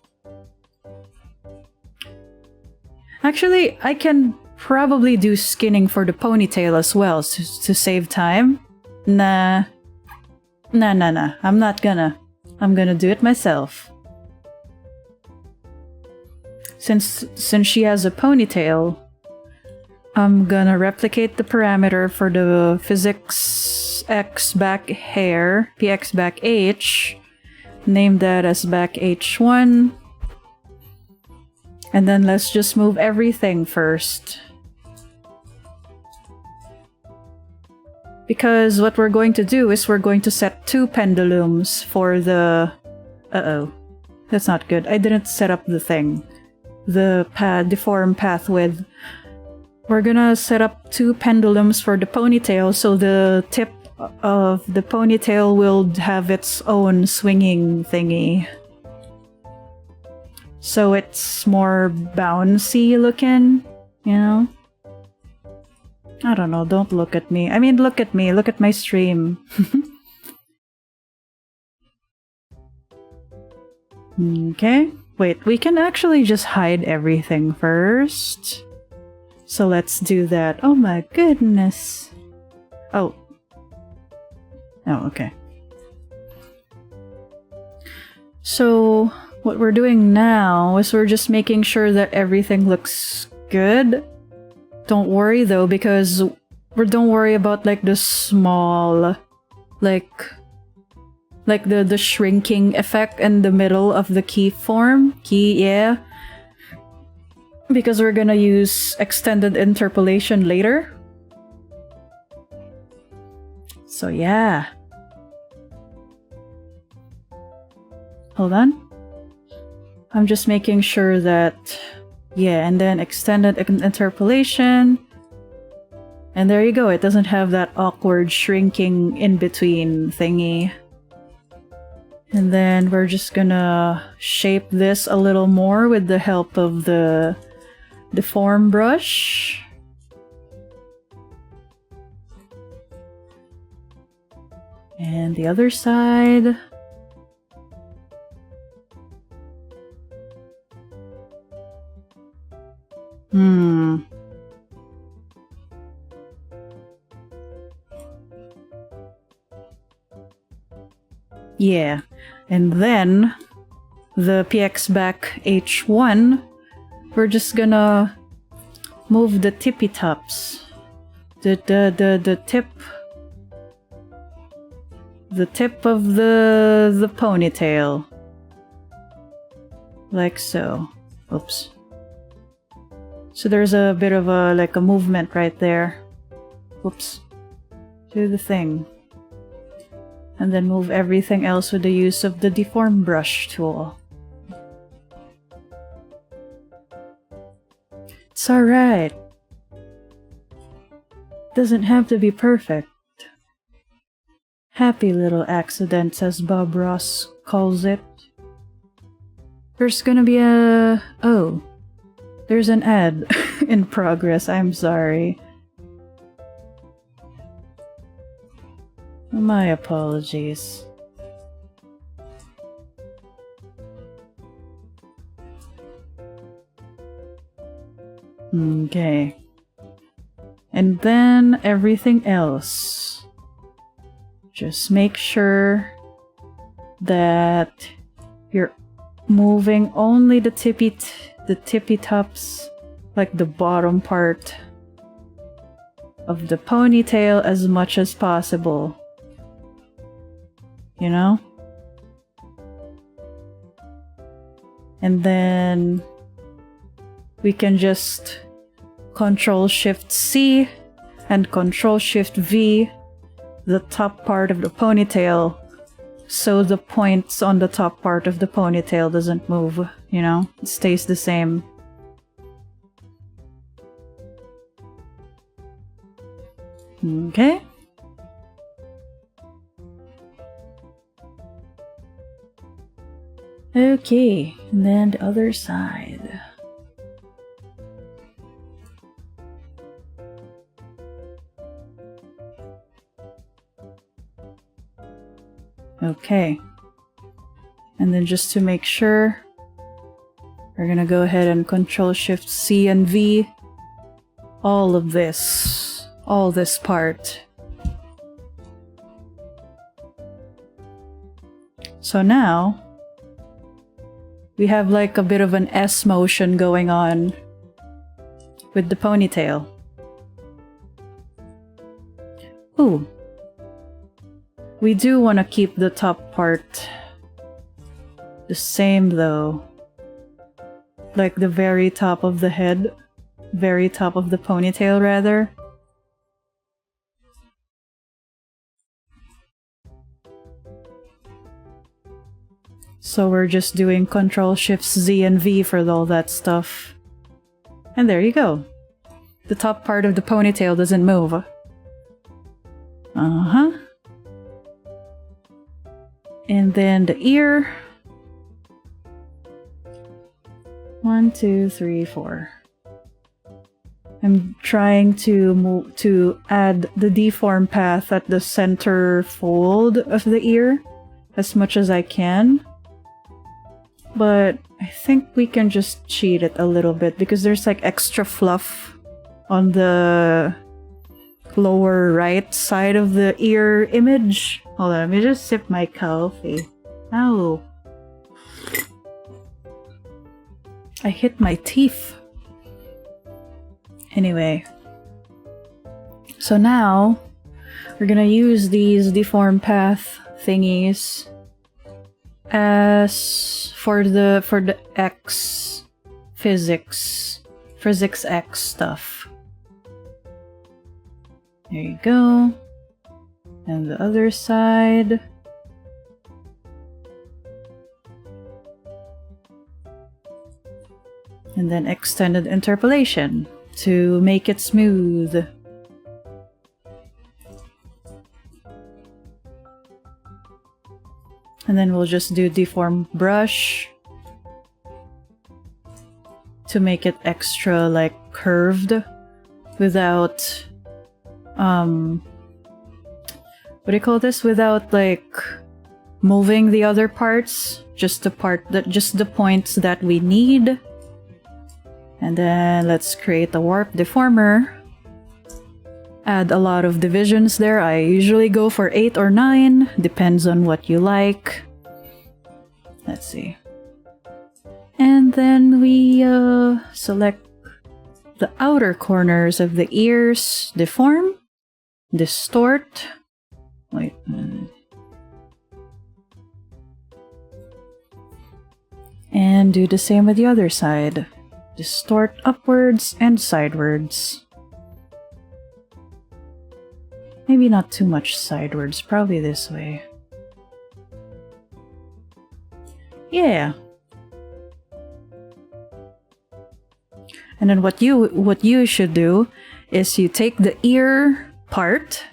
S1: Actually, I can probably do skinning for the ponytail as well to save time. Nah. I'm not gonna. I'm gonna do it myself. Since she has a ponytail, I'm gonna replicate the parameter for the physics X back hair, PX back H, name that as back H1, and then let's just move everything first. Because what we're going to do is we're going to set 2 pendulums for the... Uh-oh. That's not good. I didn't set up the thing. The deform path width. we're gonna set up 2 pendulums for the ponytail, so the tip of the ponytail will have its own swinging thingy. So it's more bouncy looking, you know? I don't know, don't look at me. I mean, look at me, look at my stream. Okay, wait, we can actually just hide everything first. So let's do that. Oh my goodness. Oh. Oh, okay. So what we're doing now is we're just making sure that everything looks good. Don't worry though, because don't worry about like the small, like the shrinking effect in the middle of the key form. Yeah. Because we're gonna use extended interpolation later. So yeah. Hold on. I'm just making sure that, yeah, and then extended interpolation. And there you go, it doesn't have that awkward shrinking in between thingy. And then we're just gonna shape this a little more with the help of the deform brush. And the other side. Yeah, and then the PX back H1, we're just gonna move the tippy tops. The tip of the ponytail. Like so. Oops. So there's a bit of a like a movement right there. Oops. Do the thing. And then move everything else with the use of the deform brush tool. It's alright. Doesn't have to be perfect. Happy little accidents, as Bob Ross calls it. There's gonna be a... oh. There's an ad in progress, I'm sorry. My apologies. Okay. And then everything else. Just make sure that you're moving only the tippy tops, like the bottom part of the ponytail as much as possible. You know? And then we can just Control-Shift-C and Control-Shift-V the top part of the ponytail, so the points on the top part of the ponytail doesn't move, you know? It stays the same. Okay. Okay, and then the other side. Okay. And then just to make sure, we're gonna go ahead and Control-Shift-C and V all of this. All this part. So now, we have like a bit of an S motion going on with the ponytail. Ooh. We do want to keep the top part the same though. Like the very top of the head. Very top of the ponytail rather. So we're just doing Control-Shift-Z and V for all that stuff. And there you go. the top part of the ponytail doesn't move. Uh-huh. And then the ear. 1, 2, 3, 4. I'm trying to add the deform path at the center fold of the ear as much as I can. But I think we can just cheat it a little bit because there's like extra fluff on the lower right side of the ear image. Hold on, let me just sip my coffee. Ow. I hit my teeth. Anyway. So now, we're gonna use these deform path thingies as for the X physics X stuff. There you go. And the other side. And then extended interpolation to make it smooth. And then we'll just do deform brush to make it extra like curved without what do you call this? Without like moving the other parts, just the points that we need. And then let's create a warp deformer. Add a lot of divisions there. I usually go for 8 or 9, depends on what you like. Let's see. And then we select the outer corners of the ears, deform, distort. Wait. And do the same with the other side. Distort upwards and sidewards. Maybe not too much sidewards, probably this way. Yeah. And then what you should do is you take the ear part,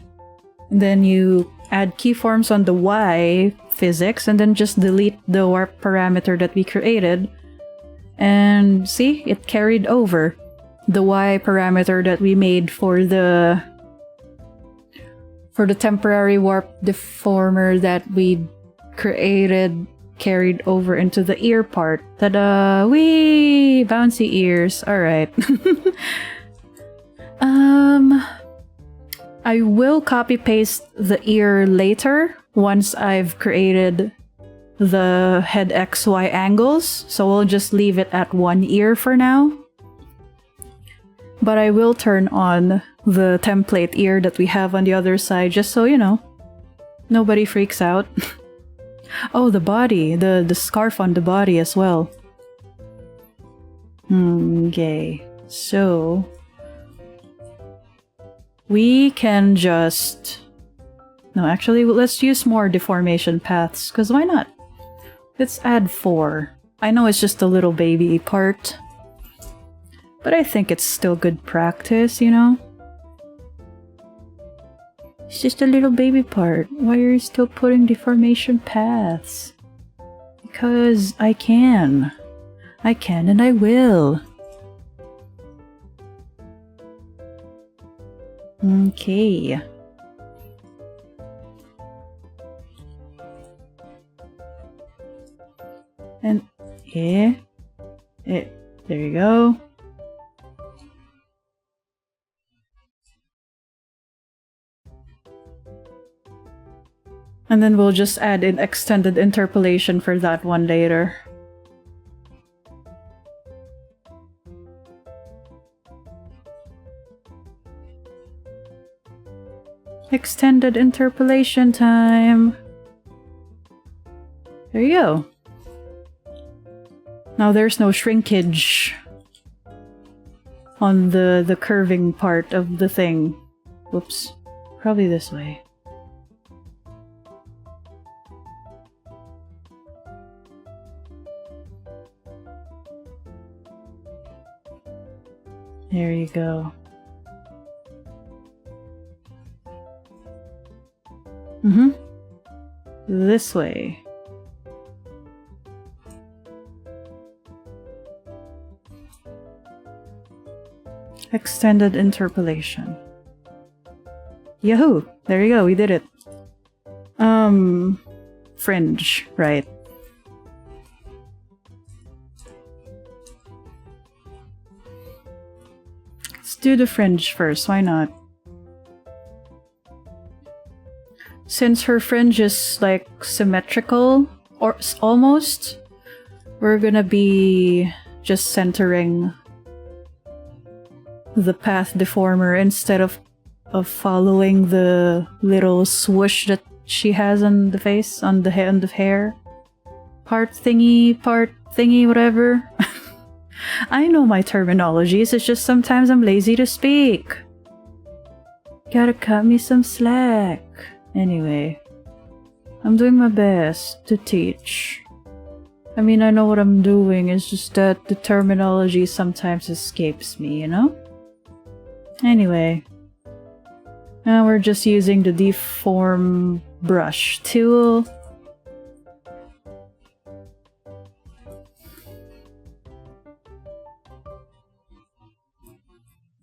S1: and then you add keyforms on the Y physics, and then just delete the warp parameter that we created. And see, it carried over the Y parameter that we made for the temporary warp deformer that we created, carried over into the ear part. Ta-da! Whee! Bouncy ears. Alright. I will copy paste the ear later once I've created the head XY angles, so we'll just leave it at 1 ear for now. But I will turn on the template ear that we have on the other side, just so you know, nobody freaks out. Oh, the body, the scarf on the body as well. Okay, so we can just... No, actually, let's use more deformation paths, because why not? Let's add 4. I know it's just a little baby part, but I think it's still good practice, you know? It's just a little baby part. Why are you still putting deformation paths? Because I can. I can and I will. Okay. And yeah, there you go. And then we'll just add in extended interpolation for that one later. Extended interpolation time. There you go. Now there's no shrinkage on the curving part of the thing. Whoops. Probably this way. There you go. This way. Extended interpolation. Yahoo! There you go, we did it. Fringe, right. Let's do the fringe first, why not? Since her fringe is like symmetrical, or almost, we're gonna be just centering the path deformer instead of following the little swoosh that she has on the face, on the end of hair. Part thingy, whatever. I know my terminologies, it's just sometimes I'm lazy to speak. Gotta cut me some slack. Anyway, I'm doing my best to teach. I mean, I know what I'm doing, it's just that the terminology sometimes escapes me, you know? Anyway, now we're just using the deform brush tool.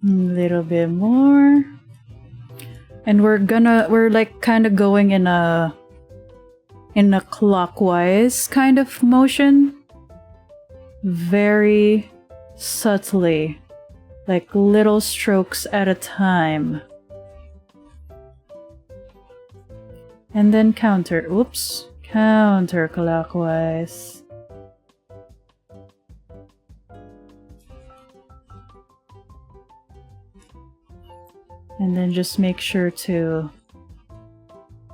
S1: A little bit more. And we're like kind of going in a clockwise kind of motion. Very subtly. Like little strokes at a time. And then counterclockwise. And then just make sure to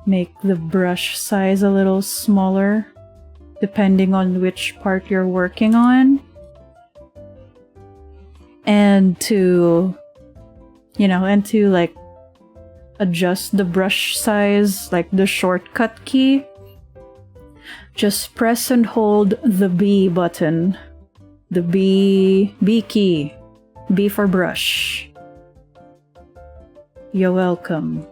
S1: make the brush size a little smaller, depending on which part you're working on. And to like adjust the brush size, like the shortcut key. Just press and hold the B button. The B key. B for brush. You're welcome.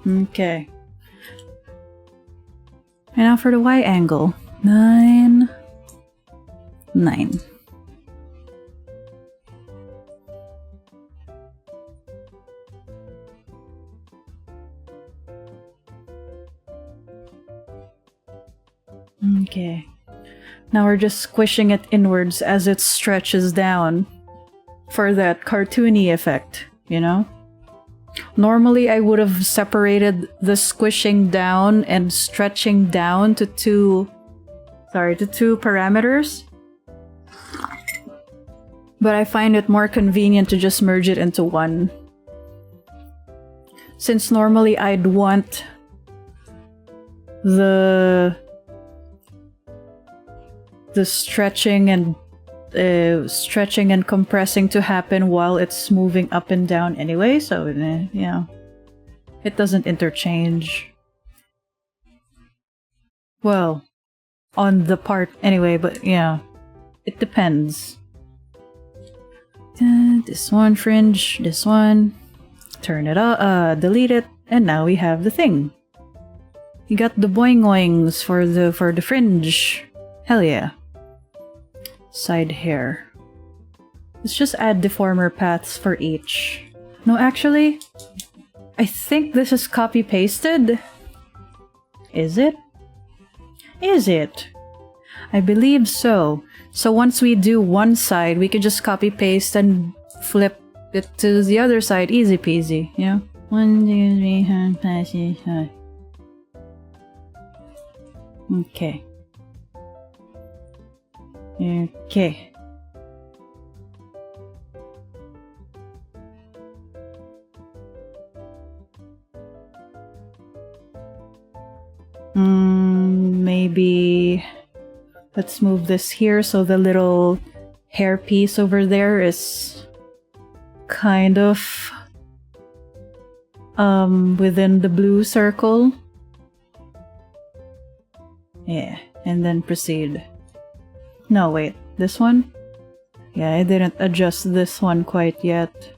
S1: Okay. And now for the Y angle. 9. Okay. Now we're just squishing it inwards as it stretches down for that cartoony effect, you know? Normally I would have separated the squishing down and stretching down to two parameters. But I find it more convenient to just merge it into one. Since normally I'd want the stretching and compressing to happen while it's moving up and down anyway, so yeah, it doesn't interchange. Well, on the part anyway, but yeah, it depends. This one fringe, this one, turn it up, delete it, and now we have the thing. You got the boing-oings for the fringe. Hell yeah. Side hair. Let's just add deformer paths for each. No, actually, I think this is copy-pasted. Is it? Is it? I believe so. So once we do one side, we can just copy-paste and flip it to the other side. Easy peasy, yeah? 1, 2, 3, 4, 5, 6, 7. Okay. Okay. Maybe let's move this here so the little hair piece over there is kind of within the blue circle. Yeah, and then proceed. No, wait, this one? Yeah, I didn't adjust this one quite yet.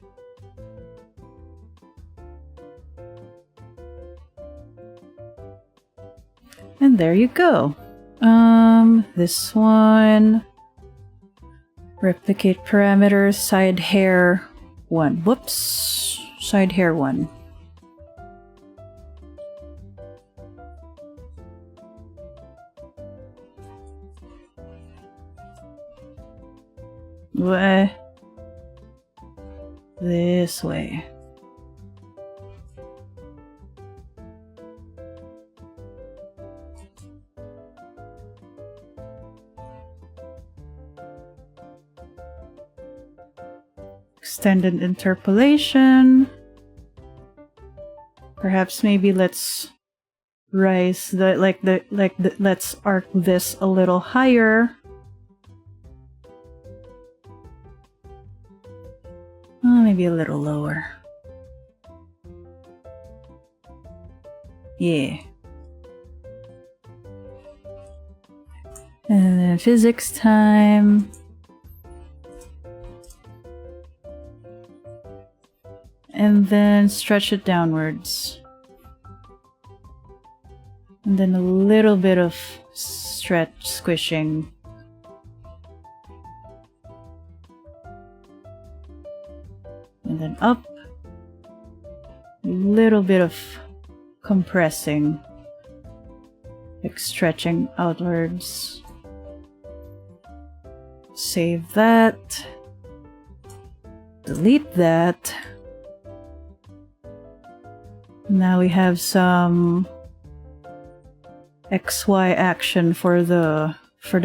S1: And there you go. This one. Replicate parameters, side hair 1. Whoops. Side hair 1. This way. Extended interpolation. Perhaps maybe let's rise let's arc this a little higher. Maybe a little lower. Yeah. And then physics time. And then stretch it downwards. And then a little bit of squishing. And then up. A little bit of compressing. Like stretching outwards. Save that. Delete that. Now we have some XY action for the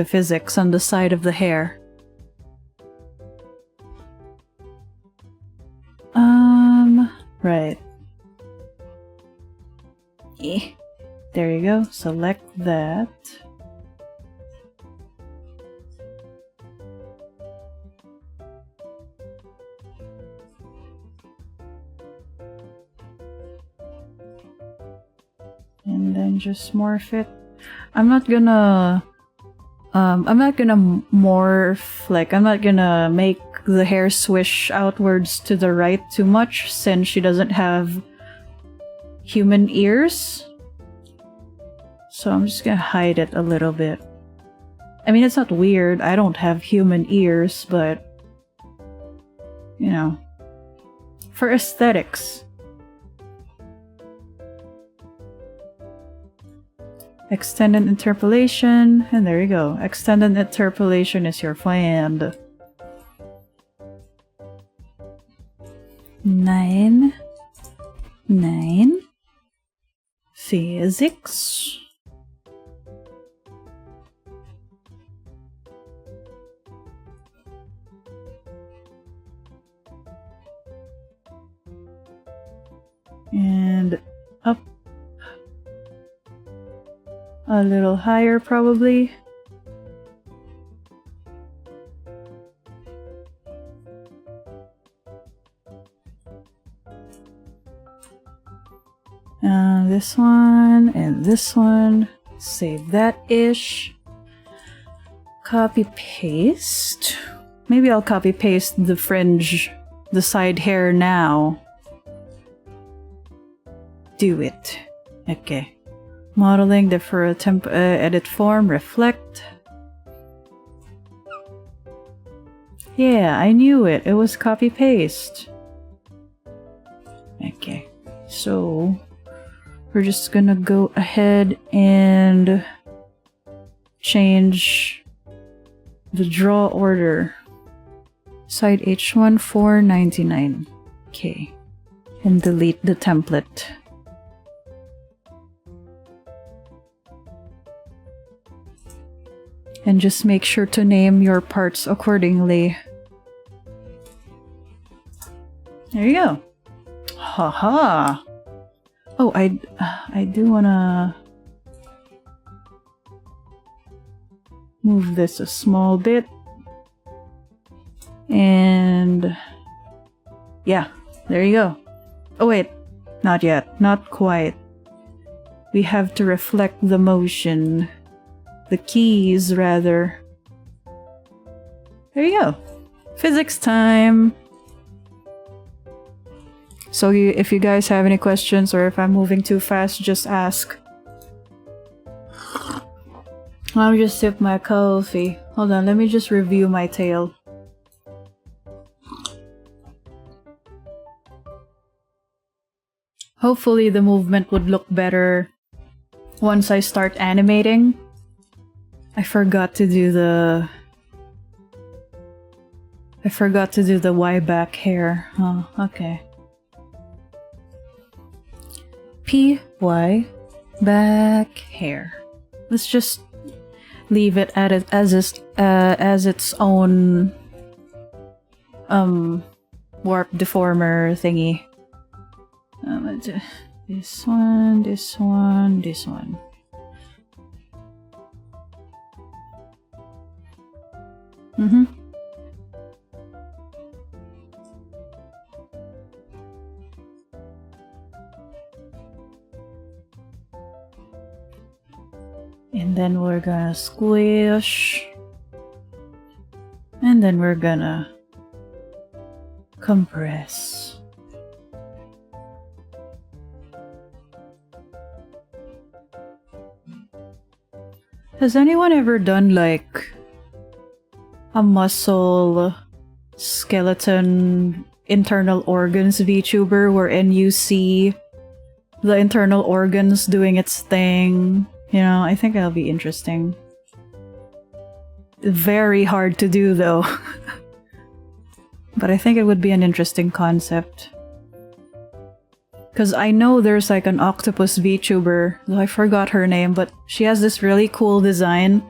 S1: physics on the side of the hair. Right. Yeah. There you go. Select that. And then just morph it. I'm not gonna morph, like I'm not gonna make the hair swish outwards to the right too much since she doesn't have human ears. So I'm just gonna hide it a little bit. I mean, it's not weird, I don't have human ears, but you know, for aesthetics. Extended interpolation, and there you go. Extended interpolation is your friend. 9. Physics. And up. A little higher, probably. This one and this one. Save that-ish. Copy paste. Maybe I'll copy paste the fringe, the side hair now. Do it. Okay. Modeling, defer edit form, reflect. Yeah, I knew it. It was copy paste. Okay, so we're just gonna go ahead and change the draw order. Side H1 499. Okay, and delete the template. And just make sure to name your parts accordingly. There you go. Haha. Oh, I do wanna move this a small bit. And yeah, there you go. Oh wait, not yet, not quite. We have to reflect the motion. The keys, rather. There you go. Physics time! So if you guys have any questions or if I'm moving too fast, just ask. I'll just sip my coffee. Hold on, let me just review my tail. Hopefully the movement would look better once I start animating. I forgot to do the Y back hair. Oh, okay. PY back hair. Let's just leave it at it as its own warp deformer thingy. This one, this one, this one. And then we're gonna squish. And then we're gonna compress. Has anyone ever done like a muscle skeleton internal organs VTuber wherein you see the internal organs doing its thing? You know, I think that'll be interesting. Very hard to do though. But I think it would be an interesting concept. Because I know there's like an octopus VTuber, though I forgot her name, but she has this really cool design.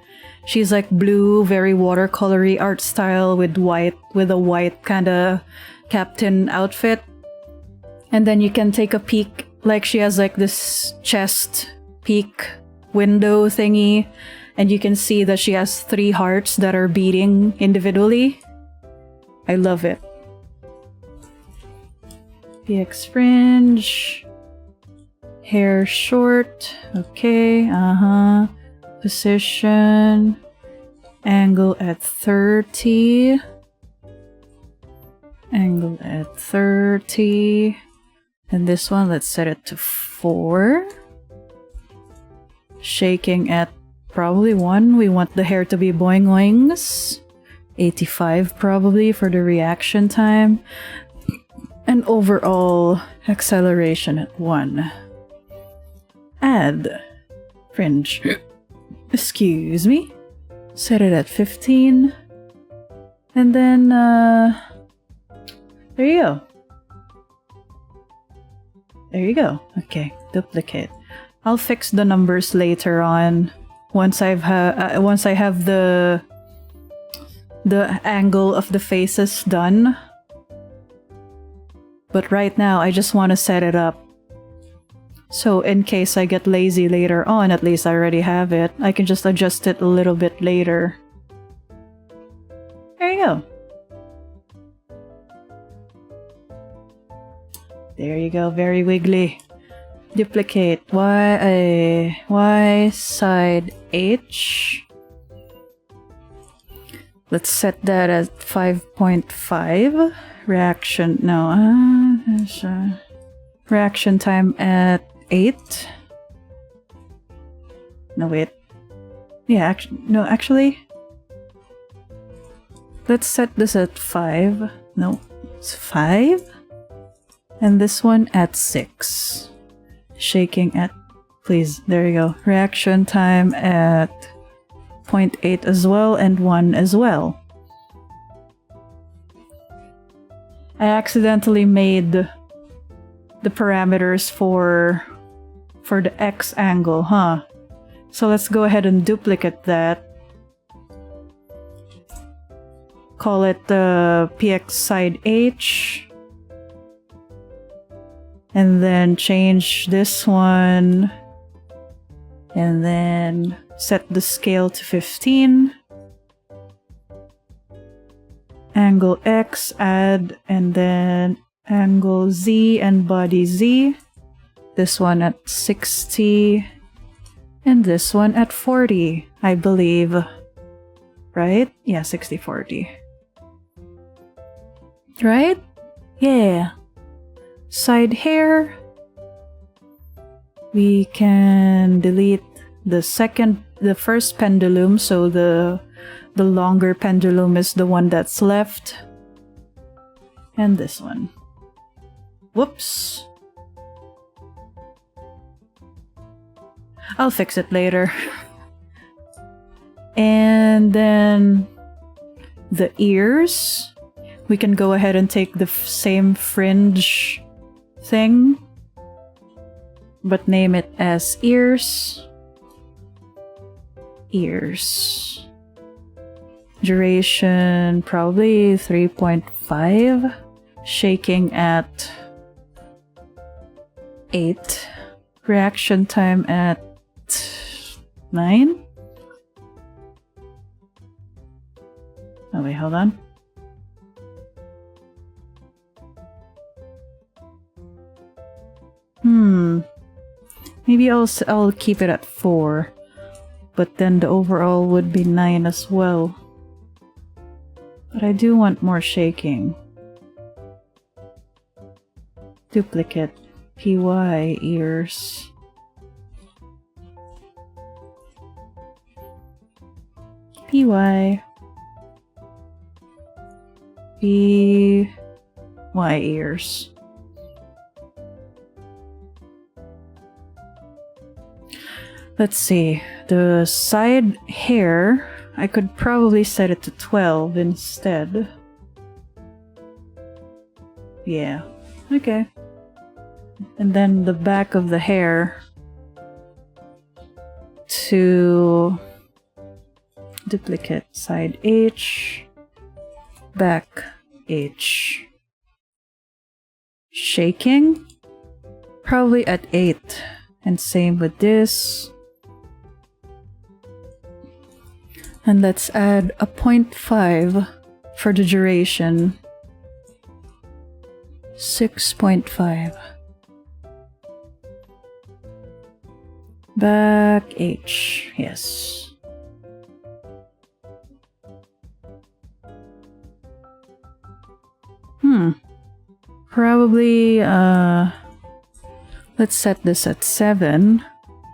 S1: She's like blue, very watercolory art style with a white kind of captain outfit. And then you can take a peek, like she has like this chest peek window thingy, and you can see that she has 3 hearts that are beating individually. I love it. PX fringe. Hair short. Okay, Position. Angle at 30. Angle at 30. And this one, let's set it to 4. Shaking at probably 1. We want the hair to be boing oings. 85 probably for the reaction time. And overall acceleration at 1. Add fringe. Excuse me. Set it at 15. And then, there you go. There you go. Okay, duplicate. I'll fix the numbers later on once I have the angle of the faces done. But right now, I just want to set it up. So in case I get lazy later on, at least I already have it. I can just adjust it a little bit later. There you go. There you go, very wiggly. Duplicate Y side H. Let's set that at 5.5. Reaction, reaction time at 8. No, wait. Yeah, actually. Let's set this at 5. No, it's 5. And this one at 6. Shaking at, please, there you go. Reaction time at 0.8 as well, and 1 as well. I accidentally made the parameters for the X angle, huh? So let's go ahead and duplicate that. Call it the PX side H. And then change this one. And then set the scale to 15. Angle X, add, and then angle Z and body Z. This one at 60. And this one at 40, I believe. Right? Yeah, 60-40. Right? Yeah. Side hair. We can delete the first pendulum, so the longer pendulum is the one that's left. And this one. Whoops. I'll fix it later. And then the ears. We can go ahead and take the same fringe thing, but name it as ears. Ears. Duration probably 3.5. Shaking at 8. Reaction time at 9. Oh wait, hold on. Maybe I'll keep it at 4, but then the overall would be 9 as well. But I do want more shaking. Duplicate. PY ears. PY. PY ears. Let's see. The side hair, I could probably set it to 12 instead. Yeah. Okay. And then the back of the hair to duplicate side H, back H. Shaking, probably at 8. And same with this. And let's add a 0.5 for the duration. 6.5. Back H, yes. Probably, let's set this at 7.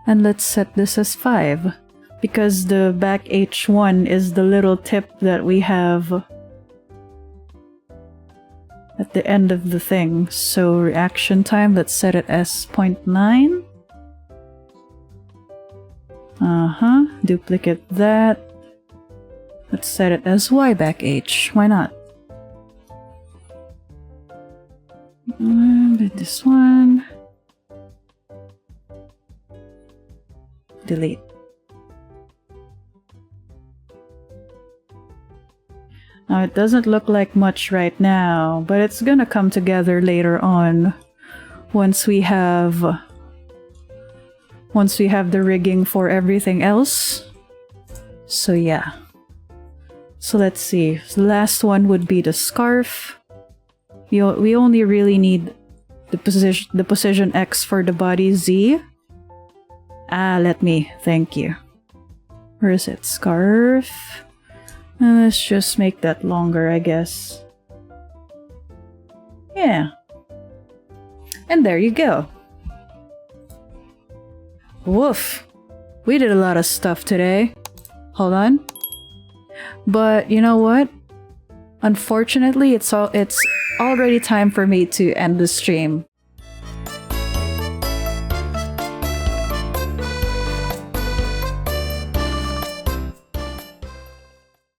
S1: And let's set this as 5. Because the back H1 is the little tip that we have at the end of the thing. So reaction time, let's set it as 0.9. Duplicate that. Let's set it as Y back H. Why not? This one. Delete. Now it doesn't look like much right now, but it's gonna come together later on once we have the rigging for everything else. So yeah. So let's see. The last one would be the scarf. We only really need the position X for the body Z. Thank you. Where is it? Scarf. Let's just make that longer, I guess. Yeah. And there you go. Woof. We did a lot of stuff today. Hold on. But you know what? Unfortunately, it's already time for me to end the stream.